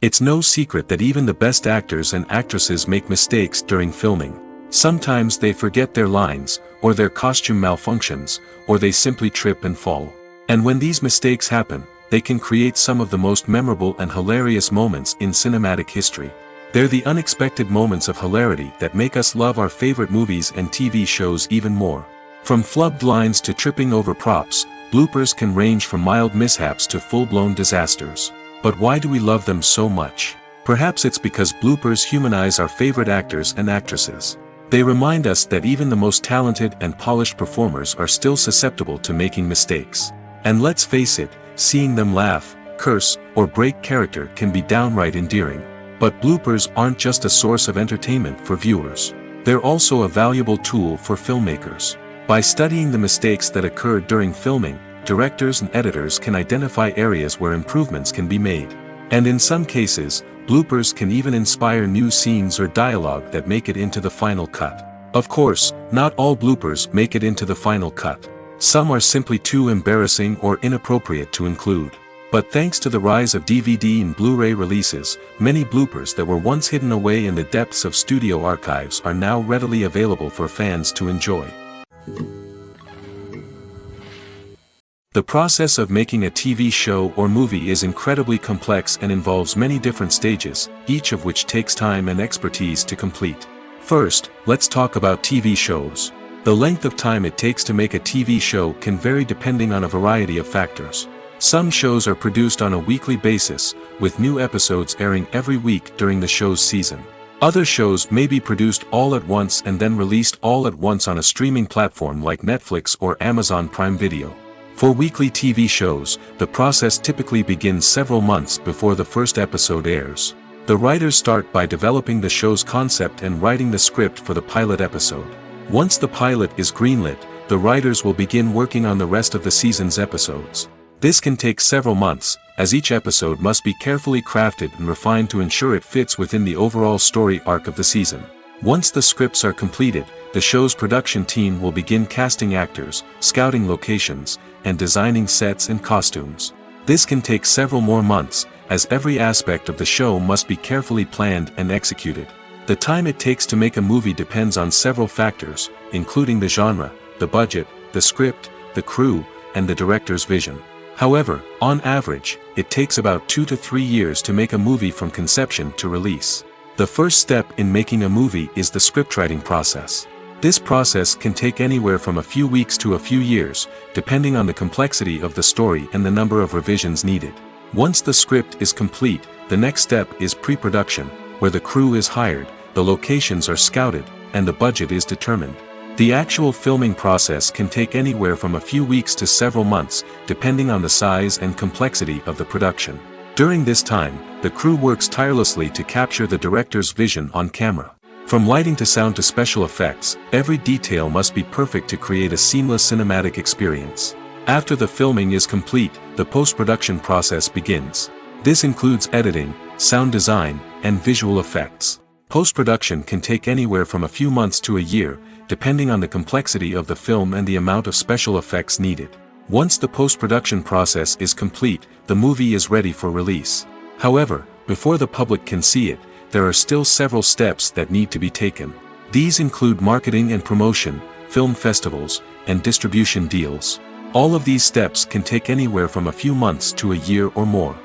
It's no secret that even the best actors and actresses make mistakes during filming. Sometimes they forget their lines, or their costume malfunctions, or they simply trip and fall. And when these mistakes happen, they can create some of the most memorable and hilarious moments in cinematic history. They're the unexpected moments of hilarity that make us love our favorite movies and TV shows even more. From flubbed lines to tripping over props, bloopers can range from mild mishaps to full-blown disasters. But why do we love them so much? Perhaps it's because bloopers humanize our favorite actors and actresses. They remind us that even the most talented and polished performers are still susceptible to making mistakes. And let's face it, seeing them laugh, curse, or break character can be downright endearing. But bloopers aren't just a source of entertainment for viewers. They're also a valuable tool for filmmakers. By studying the mistakes that occurred during filming, directors and editors can identify areas where improvements can be made. And in some cases, bloopers can even inspire new scenes or dialogue that make it into the final cut. Of course, not all bloopers make it into the final cut. Some are simply too embarrassing or inappropriate to include. But thanks to the rise of DVD and Blu-ray releases, many bloopers that were once hidden away in the depths of studio archives are now readily available for fans to enjoy. The process of making a TV show or movie is incredibly complex and involves many different stages, each of which takes time and expertise to complete. First, let's talk about TV shows. The length of time it takes to make a TV show can vary depending on a variety of factors. Some shows are produced on a weekly basis, with new episodes airing every week during the show's season. Other shows may be produced all at once and then released all at once on a streaming platform like Netflix or Amazon Prime Video. For weekly TV shows, the process typically begins several months before the first episode airs. The writers start by developing the show's concept and writing the script for the pilot episode. Once the pilot is greenlit, the writers will begin working on the rest of the season's episodes. This can take several months, as each episode must be carefully crafted and refined to ensure it fits within the overall story arc of the season. Once the scripts are completed, the show's production team will begin casting actors, scouting locations, and designing sets and costumes. This can take several more months, as every aspect of the show must be carefully planned and executed. The time it takes to make a movie depends on several factors, including the genre, the budget, the script, the crew, and the director's vision. However, on average, it takes about 2 to 3 years to make a movie from conception to release. The first step in making a movie is the scriptwriting process. This process can take anywhere from a few weeks to a few years, depending on the complexity of the story and the number of revisions needed. Once the script is complete, the next step is pre-production, where the crew is hired, the locations are scouted, and the budget is determined. The actual filming process can take anywhere from a few weeks to several months, depending on the size and complexity of the production. During this time, the crew works tirelessly to capture the director's vision on camera. From lighting to sound to special effects, every detail must be perfect to create a seamless cinematic experience. After the filming is complete, the post-production process begins. This includes editing, sound design, and visual effects. Post-production can take anywhere from a few months to a year, depending on the complexity of the film and the amount of special effects needed. Once the post-production process is complete, the movie is ready for release. However, before the public can see it, there are still several steps that need to be taken. These include marketing and promotion, film festivals, and distribution deals. All of these steps can take anywhere from a few months to a year or more.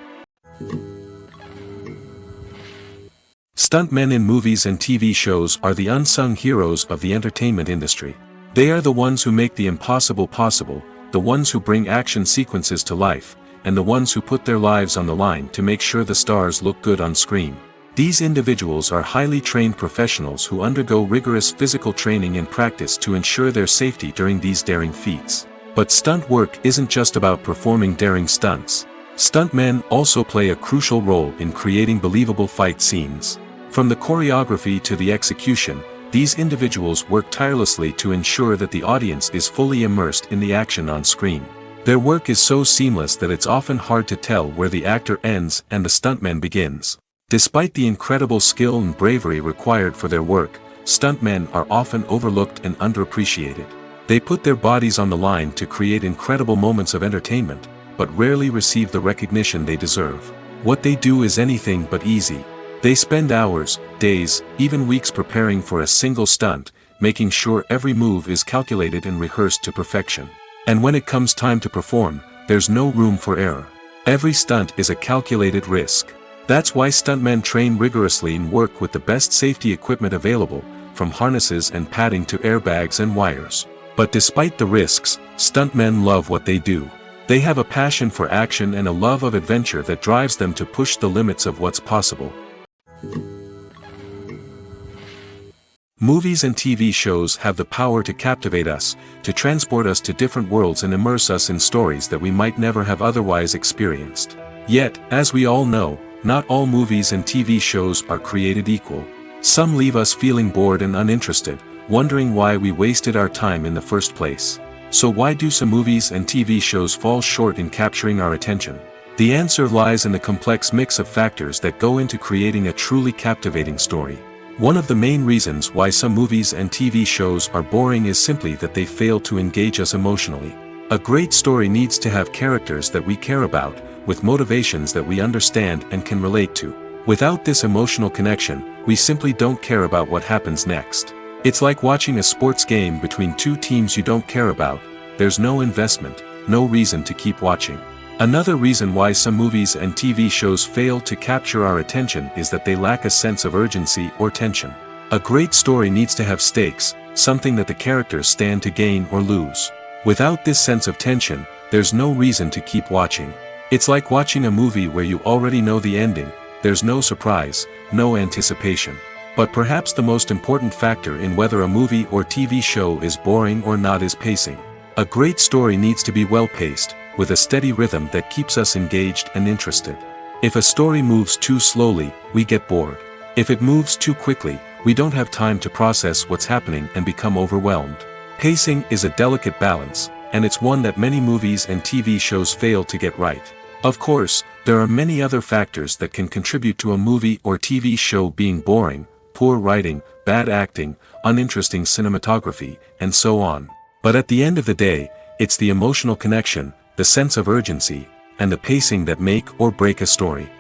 Stuntmen in movies and TV shows are the unsung heroes of the entertainment industry. They are the ones who make the impossible possible, the ones who bring action sequences to life, and the ones who put their lives on the line to make sure the stars look good on screen. These individuals are highly trained professionals who undergo rigorous physical training and practice to ensure their safety during these daring feats. But stunt work isn't just about performing daring stunts. Stuntmen also play a crucial role in creating believable fight scenes. From the choreography to the execution, these individuals work tirelessly to ensure that the audience is fully immersed in the action on screen. Their work is so seamless that it's often hard to tell where the actor ends and the stuntman begins. Despite the incredible skill and bravery required for their work, stuntmen are often overlooked and underappreciated. They put their bodies on the line to create incredible moments of entertainment, but rarely receive the recognition they deserve. What they do is anything but easy. They spend hours, days, even weeks preparing for a single stunt, making sure every move is calculated and rehearsed to perfection. And when it comes time to perform, there's no room for error. Every stunt is a calculated risk. That's why stuntmen train rigorously and work with the best safety equipment available, from harnesses and padding to airbags and wires. But despite the risks, stuntmen love what they do. They have a passion for action and a love of adventure that drives them to push the limits of what's possible. Movies and TV shows have the power to captivate us, to transport us to different worlds and immerse us in stories that we might never have otherwise experienced. Yet, as we all know, not all movies and TV shows are created equal. Some leave us feeling bored and uninterested, wondering why we wasted our time in the first place. So why do some movies and TV shows fall short in capturing our attention? The answer lies in the complex mix of factors that go into creating a truly captivating story. One of the main reasons why some movies and TV shows are boring is simply that they fail to engage us emotionally. A great story needs to have characters that we care about, with motivations that we understand and can relate to. Without this emotional connection, we simply don't care about what happens next. It's like watching a sports game between two teams you don't care about. There's no investment, no reason to keep watching. Another reason why some movies and TV shows fail to capture our attention is that they lack a sense of urgency or tension. A great story needs to have stakes, something that the characters stand to gain or lose. Without this sense of tension, there's no reason to keep watching. It's like watching a movie where you already know the ending. There's no surprise, no anticipation. But perhaps the most important factor in whether a movie or TV show is boring or not is pacing. A great story needs to be well-paced, with a steady rhythm that keeps us engaged and interested. If a story moves too slowly, we get bored. If it moves too quickly, we don't have time to process what's happening and become overwhelmed. Pacing is a delicate balance, and it's one that many movies and TV shows fail to get right. Of course, there are many other factors that can contribute to a movie or TV show being boring: poor writing, bad acting, uninteresting cinematography, and so on. But at the end of the day, it's the emotional connection, the sense of urgency, and the pacing that make or break a story.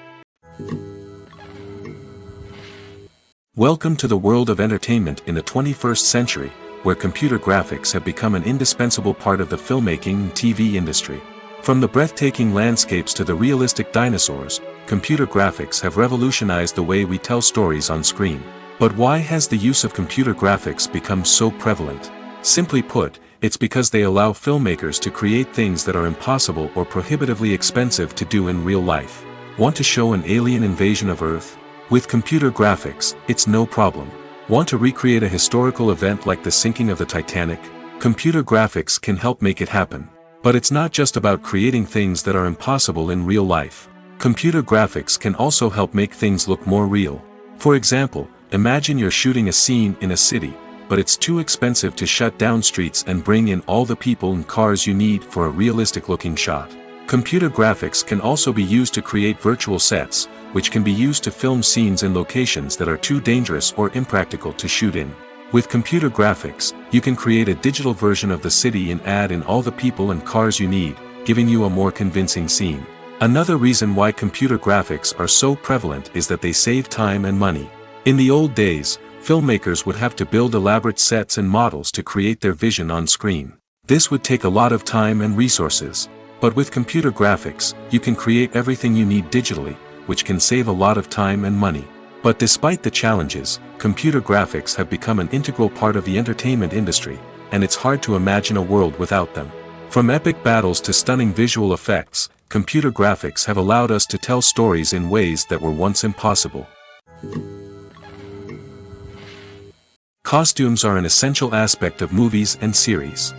Welcome to the world of entertainment in the 21st century, where computer graphics have become an indispensable part of the filmmaking and TV industry. From the breathtaking landscapes to the realistic dinosaurs, computer graphics have revolutionized the way we tell stories on screen. But why has the use of computer graphics become so prevalent? Simply put, it's because they allow filmmakers to create things that are impossible or prohibitively expensive to do in real life. Want to show an alien invasion of Earth? With computer graphics, it's no problem. Want to recreate a historical event like the sinking of the Titanic? Computer graphics can help make it happen. But it's not just about creating things that are impossible in real life. Computer graphics can also help make things look more real. For example, imagine you're shooting a scene in a city, but it's too expensive to shut down streets and bring in all the people and cars you need for a realistic-looking shot. Computer graphics can also be used to create virtual sets, which can be used to film scenes in locations that are too dangerous or impractical to shoot in. With computer graphics, you can create a digital version of the city and add in all the people and cars you need, giving you a more convincing scene. Another reason why computer graphics are so prevalent is that they save time and money. In the old days, filmmakers would have to build elaborate sets and models to create their vision on screen. This would take a lot of time and resources. But with computer graphics, you can create everything you need digitally, which can save a lot of time and money. But despite the challenges, computer graphics have become an integral part of the entertainment industry, and it's hard to imagine a world without them. From epic battles to stunning visual effects, computer graphics have allowed us to tell stories in ways that were once impossible. Costumes are an essential aspect of movies and series.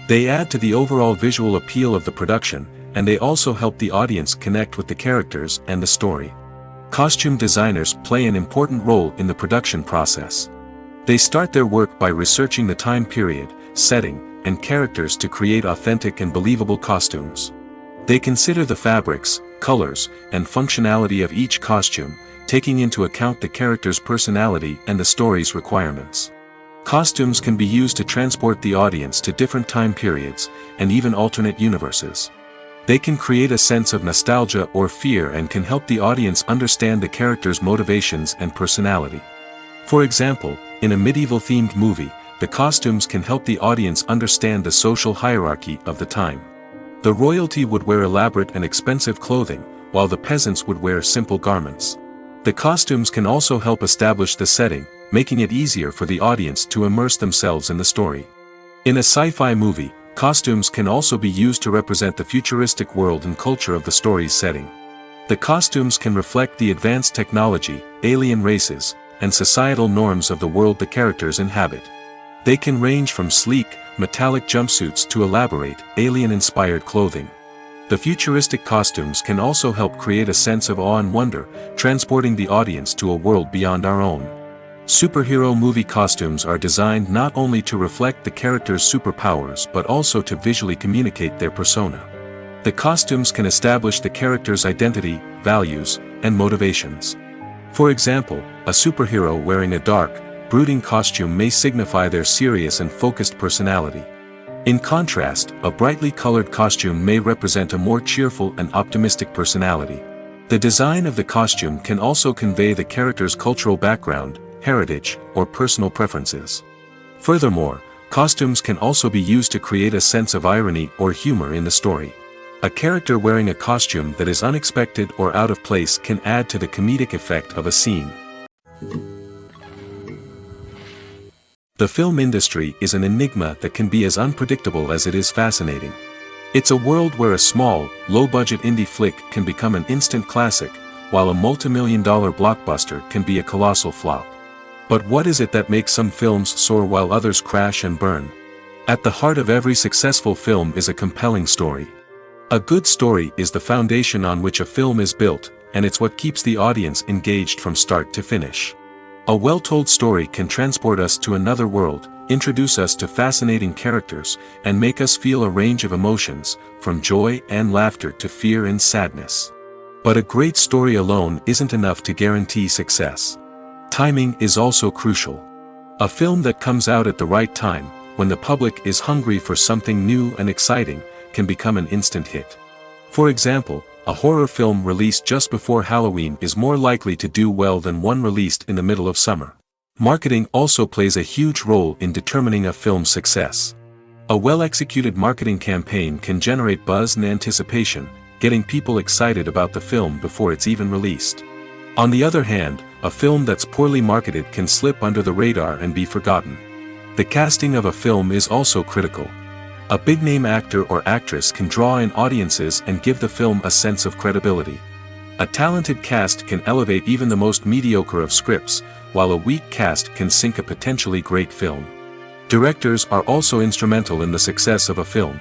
They add to the overall visual appeal of the production, and they also help the audience connect with the characters and the story. Costume designers play an important role in the production process. They start their work by researching the time period, setting, and characters to create authentic and believable costumes. They consider the fabrics, colors, and functionality of each costume, taking into account the character's personality and the story's requirements. Costumes can be used to transport the audience to different time periods, and even alternate universes. They can create a sense of nostalgia or fear and can help the audience understand the character's motivations and personality. For example, in a medieval-themed movie, the costumes can help the audience understand the social hierarchy of the time. The royalty would wear elaborate and expensive clothing, while the peasants would wear simple garments. The costumes can also help establish the setting, making it easier for the audience to immerse themselves in the story. In a sci-fi movie, costumes can also be used to represent the futuristic world and culture of the story's setting. The costumes can reflect the advanced technology, alien races, and societal norms of the world the characters inhabit. They can range from sleek, metallic jumpsuits to elaborate, alien-inspired clothing. The futuristic costumes can also help create a sense of awe and wonder, transporting the audience to a world beyond our own. Superhero movie costumes are designed not only to reflect the character's superpowers but also to visually communicate their persona. The costumes can establish the character's identity, values, and motivations. For example, a superhero wearing a dark, brooding costume may signify their serious and focused personality. In contrast, a brightly colored costume may represent a more cheerful and optimistic personality. The design of the costume can also convey the character's cultural background, heritage, or personal preferences. Furthermore, costumes can also be used to create a sense of irony or humor in the story. A character wearing a costume that is unexpected or out of place can add to the comedic effect of a scene. The film industry is an enigma that can be as unpredictable as it is fascinating. It's a world where a small, low-budget indie flick can become an instant classic, while a multi-million-dollar blockbuster can be a colossal flop. But what is it that makes some films soar while others crash and burn? At the heart of every successful film is a compelling story. A good story is the foundation on which a film is built, and it's what keeps the audience engaged from start to finish. A well-told story can transport us to another world, introduce us to fascinating characters, and make us feel a range of emotions, from joy and laughter to fear and sadness. But a great story alone isn't enough to guarantee success. Timing is also crucial. A film that comes out at the right time, when the public is hungry for something new and exciting, can become an instant hit. For example, a horror film released just before Halloween is more likely to do well than one released in the middle of summer. Marketing also plays a huge role in determining a film's success. A well-executed marketing campaign can generate buzz and anticipation, getting people excited about the film before it's even released. On the other hand, a film that's poorly marketed can slip under the radar and be forgotten. The casting of a film is also critical. A big-name actor or actress can draw in audiences and give the film a sense of credibility. A talented cast can elevate even the most mediocre of scripts, while a weak cast can sink a potentially great film. Directors are also instrumental in the success of a film.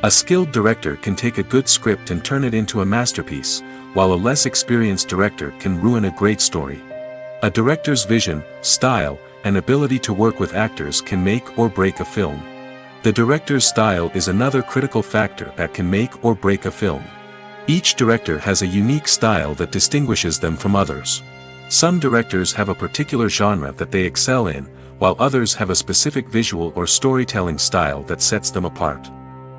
A skilled director can take a good script and turn it into a masterpiece, while a less experienced director can ruin a great story. A director's vision, style, and ability to work with actors can make or break a film. The director's style is another critical factor that can make or break a film. Each director has a unique style that distinguishes them from others. Some directors have a particular genre that they excel in, while others have a specific visual or storytelling style that sets them apart.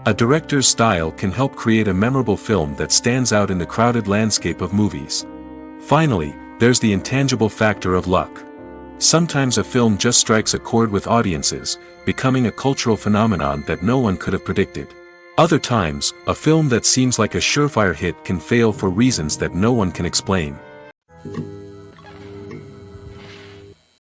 A director's style can help create a memorable film that stands out in the crowded landscape of movies. Finally, there's the intangible factor of luck. Sometimes a film just strikes a chord with audiences, becoming a cultural phenomenon that no one could have predicted. Other times, a film that seems like a surefire hit can fail for reasons that no one can explain.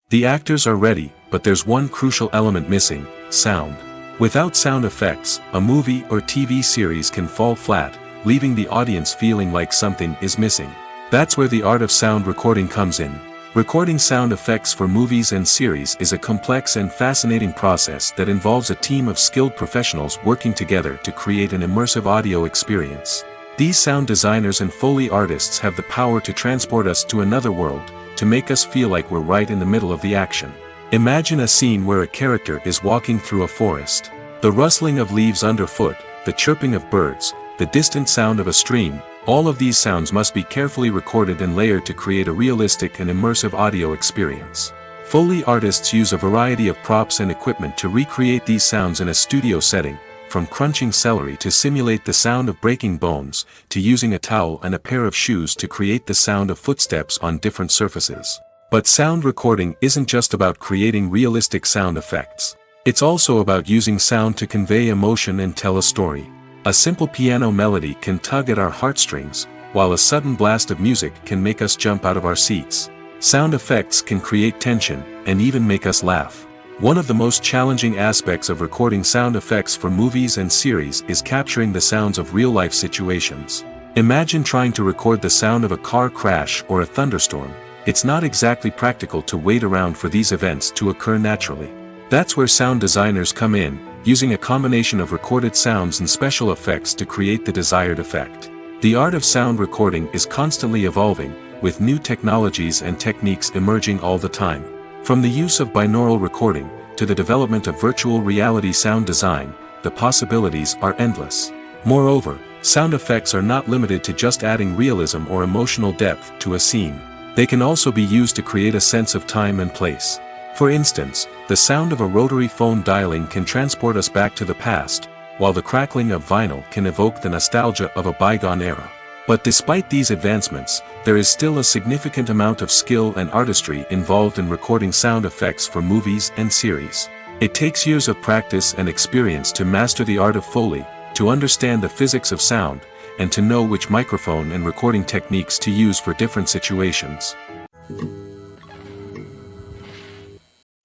The actors are ready, but there's one crucial element missing: sound. Without sound effects, a movie or TV series can fall flat, leaving the audience feeling like something is missing. That's where the art of sound recording comes in. Recording sound effects for movies and series is a complex and fascinating process that involves a team of skilled professionals working together to create an immersive audio experience. These sound designers and Foley artists have the power to transport us to another world, to make us feel like we're right in the middle of the action. Imagine a scene where a character is walking through a forest. The rustling of leaves underfoot, the chirping of birds, the distant sound of a stream, all of these sounds must be carefully recorded and layered to create a realistic and immersive audio experience. Foley artists use a variety of props and equipment to recreate these sounds in a studio setting, from crunching celery to simulate the sound of breaking bones, to using a towel and a pair of shoes to create the sound of footsteps on different surfaces. But sound recording isn't just about creating realistic sound effects. It's also about using sound to convey emotion and tell a story. A simple piano melody can tug at our heartstrings, while a sudden blast of music can make us jump out of our seats. Sound effects can create tension, and even make us laugh. One of the most challenging aspects of recording sound effects for movies and series is capturing the sounds of real-life situations. Imagine trying to record the sound of a car crash or a thunderstorm. It's not exactly practical to wait around for these events to occur naturally. That's where sound designers come in, using a combination of recorded sounds and special effects to create the desired effect. The art of sound recording is constantly evolving, with new technologies and techniques emerging all the time. From the use of binaural recording, to the development of virtual reality sound design, the possibilities are endless. Moreover, sound effects are not limited to just adding realism or emotional depth to a scene. They can also be used to create a sense of time and place. For instance, the sound of a rotary phone dialing can transport us back to the past, while the crackling of vinyl can evoke the nostalgia of a bygone era. But despite these advancements, there is still a significant amount of skill and artistry involved in recording sound effects for movies and series. It takes years of practice and experience to master the art of Foley, to understand the physics of sound, and to know which microphone and recording techniques to use for different situations.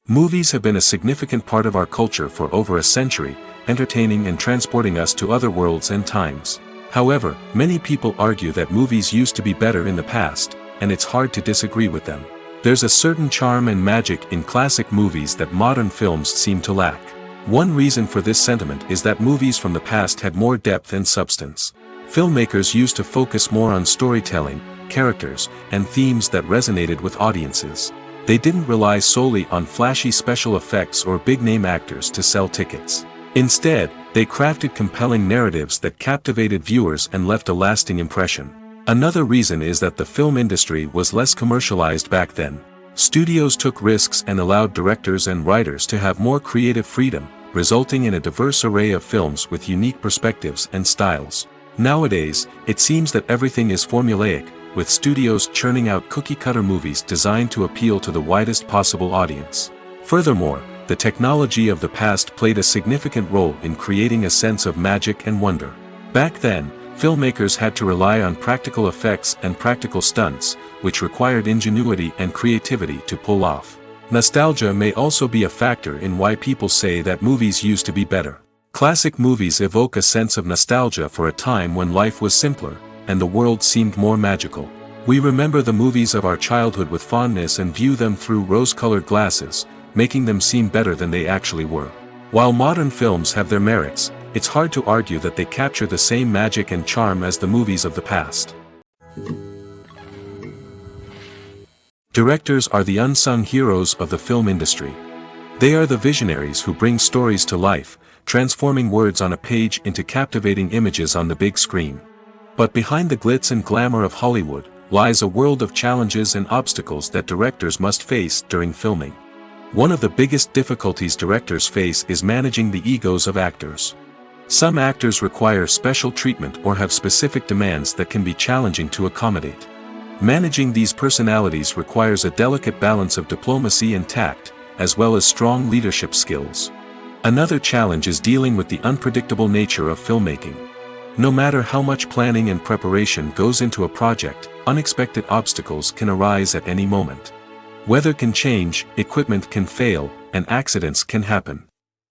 Movies have been a significant part of our culture for over a century, entertaining and transporting us to other worlds and times. However, many people argue that movies used to be better in the past, and it's hard to disagree with them. There's a certain charm and magic in classic movies that modern films seem to lack. One reason for this sentiment is that movies from the past had more depth and substance. Filmmakers used to focus more on storytelling, characters, and themes that resonated with audiences. They didn't rely solely on flashy special effects or big-name actors to sell tickets. Instead, they crafted compelling narratives that captivated viewers and left a lasting impression. Another reason is that the film industry was less commercialized back then. Studios took risks and allowed directors and writers to have more creative freedom, resulting in a diverse array of films with unique perspectives and styles. Nowadays, it seems that everything is formulaic, with studios churning out cookie-cutter movies designed to appeal to the widest possible audience. Furthermore, the technology of the past played a significant role in creating a sense of magic and wonder. Back then, filmmakers had to rely on practical effects and practical stunts, which required ingenuity and creativity to pull off. Nostalgia may also be a factor in why people say that movies used to be better. Classic movies evoke a sense of nostalgia for a time when life was simpler, and the world seemed more magical. We remember the movies of our childhood with fondness and view them through rose-colored glasses, making them seem better than they actually were. While modern films have their merits, it's hard to argue that they capture the same magic and charm as the movies of the past. Directors are the unsung heroes of the film industry. They are the visionaries who bring stories to life, transforming words on a page into captivating images on the big screen. But behind the glitz and glamour of Hollywood lies a world of challenges and obstacles that directors must face during filming. One of the biggest difficulties directors face is managing the egos of actors. Some actors require special treatment or have specific demands that can be challenging to accommodate. Managing these personalities requires a delicate balance of diplomacy and tact, as well as strong leadership skills. Another challenge is dealing with the unpredictable nature of filmmaking. No matter how much planning and preparation goes into a project, unexpected obstacles can arise at any moment. Weather can change, equipment can fail, and accidents can happen.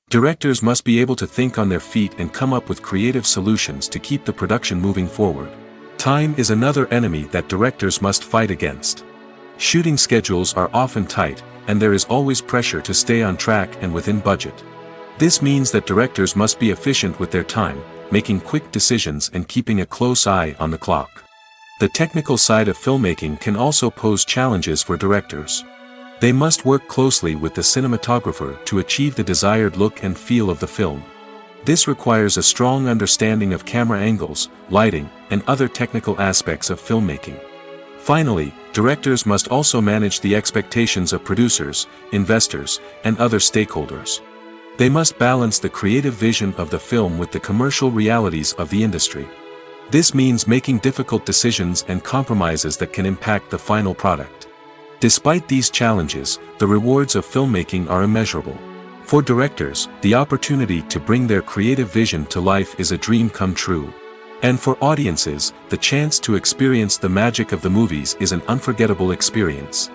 Directors must be able to think on their feet and come up with creative solutions to keep the production moving forward. Time is another enemy that directors must fight against. Shooting schedules are often tight, and there is always pressure to stay on track and within budget. This means that directors must be efficient with their time, making quick decisions and keeping a close eye on the clock. The technical side of filmmaking can also pose challenges for directors. They must work closely with the cinematographer to achieve the desired look and feel of the film. This requires a strong understanding of camera angles, lighting, and other technical aspects of filmmaking. Finally, directors must also manage the expectations of producers, investors, and other stakeholders. They must balance the creative vision of the film with the commercial realities of the industry. This means making difficult decisions and compromises that can impact the final product. Despite these challenges, the rewards of filmmaking are immeasurable. For directors, the opportunity to bring their creative vision to life is a dream come true. And for audiences, the chance to experience the magic of the movies is an unforgettable experience.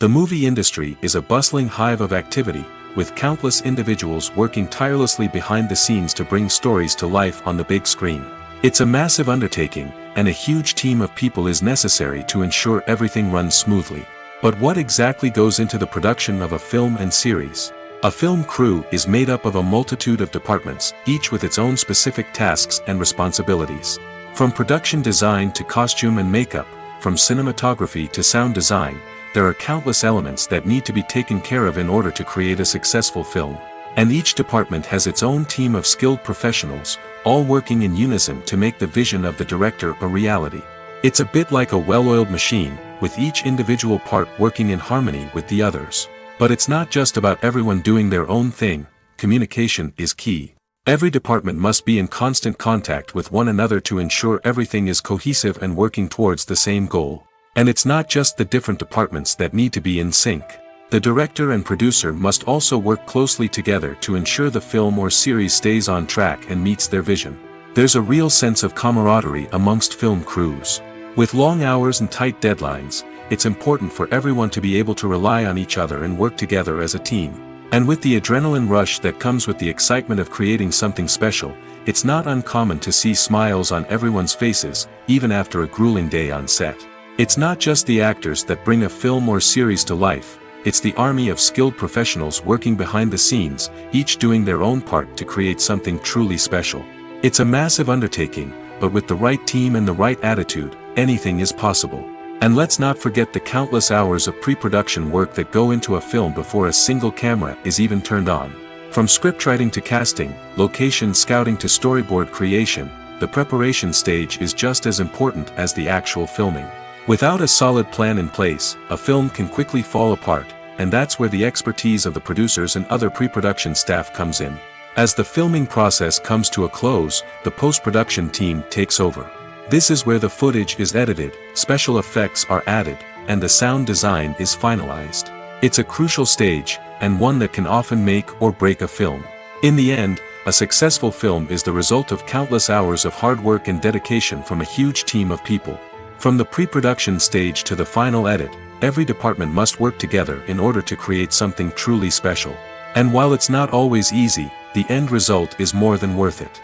The movie industry is a bustling hive of activity, with countless individuals working tirelessly behind the scenes to bring stories to life on the big screen. It's a massive undertaking, and a huge team of people is necessary to ensure everything runs smoothly. But what exactly goes into the production of a film and series? A film crew is made up of a multitude of departments, each with its own specific tasks and responsibilities. From production design to costume and makeup, from cinematography to sound design, there are countless elements that need to be taken care of in order to create a successful film. And each department has its own team of skilled professionals, all working in unison to make the vision of the director a reality. It's a bit like a well-oiled machine, with each individual part working in harmony with the others. But it's not just about everyone doing their own thing. Communication is key. Every department must be in constant contact with one another to ensure everything is cohesive and working towards the same goal. And it's not just the different departments that need to be in sync. The director and producer must also work closely together to ensure the film or series stays on track and meets their vision. There's a real sense of camaraderie amongst film crews. With long hours and tight deadlines, it's important for everyone to be able to rely on each other and work together as a team. And with the adrenaline rush that comes with the excitement of creating something special, it's not uncommon to see smiles on everyone's faces, even after a grueling day on set. It's not just the actors that bring a film or series to life, it's the army of skilled professionals working behind the scenes, each doing their own part to create something truly special. It's a massive undertaking, but with the right team and the right attitude, anything is possible. And let's not forget the countless hours of pre-production work that go into a film before a single camera is even turned on. From scriptwriting to casting, location scouting to storyboard creation, the preparation stage is just as important as the actual filming. Without a solid plan in place, a film can quickly fall apart, and that's where the expertise of the producers and other pre-production staff comes in. As the filming process comes to a close, the post-production team takes over. This is where the footage is edited, special effects are added, and the sound design is finalized. It's a crucial stage, and one that can often make or break a film. In the end, a successful film is the result of countless hours of hard work and dedication from a huge team of people. From the pre-production stage to the final edit, every department must work together in order to create something truly special. And while it's not always easy, the end result is more than worth it.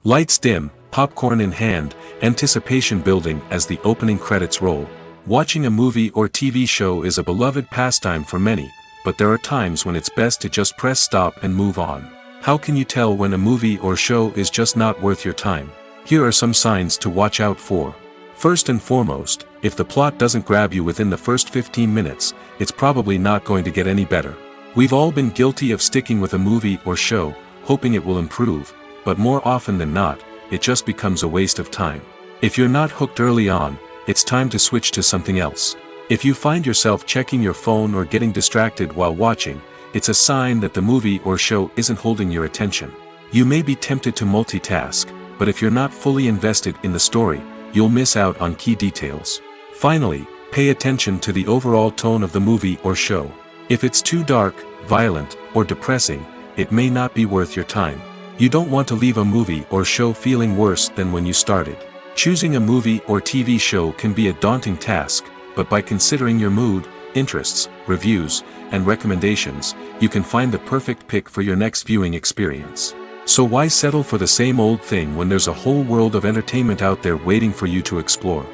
Lights dim, popcorn in hand, anticipation building as the opening credits roll. Watching a movie or TV show is a beloved pastime for many, but there are times when it's best to just press stop and move on. How can you tell when a movie or show is just not worth your time? Here are some signs to watch out for. First and foremost, if the plot doesn't grab you within the first 15 minutes, it's probably not going to get any better. We've all been guilty of sticking with a movie or show, hoping it will improve, but more often than not, it just becomes a waste of time. If you're not hooked early on, it's time to switch to something else. If you find yourself checking your phone or getting distracted while watching, it's a sign that the movie or show isn't holding your attention. You may be tempted to multitask, but if you're not fully invested in the story, you'll miss out on key details. Finally, pay attention to the overall tone of the movie or show. If it's too dark, violent, or depressing, it may not be worth your time. You don't want to leave a movie or show feeling worse than when you started. Choosing a movie or TV show can be a daunting task, but by considering your mood, interests, reviews, and recommendations, you can find the perfect pick for your next viewing experience. So why settle for the same old thing when there's a whole world of entertainment out there waiting for you to explore?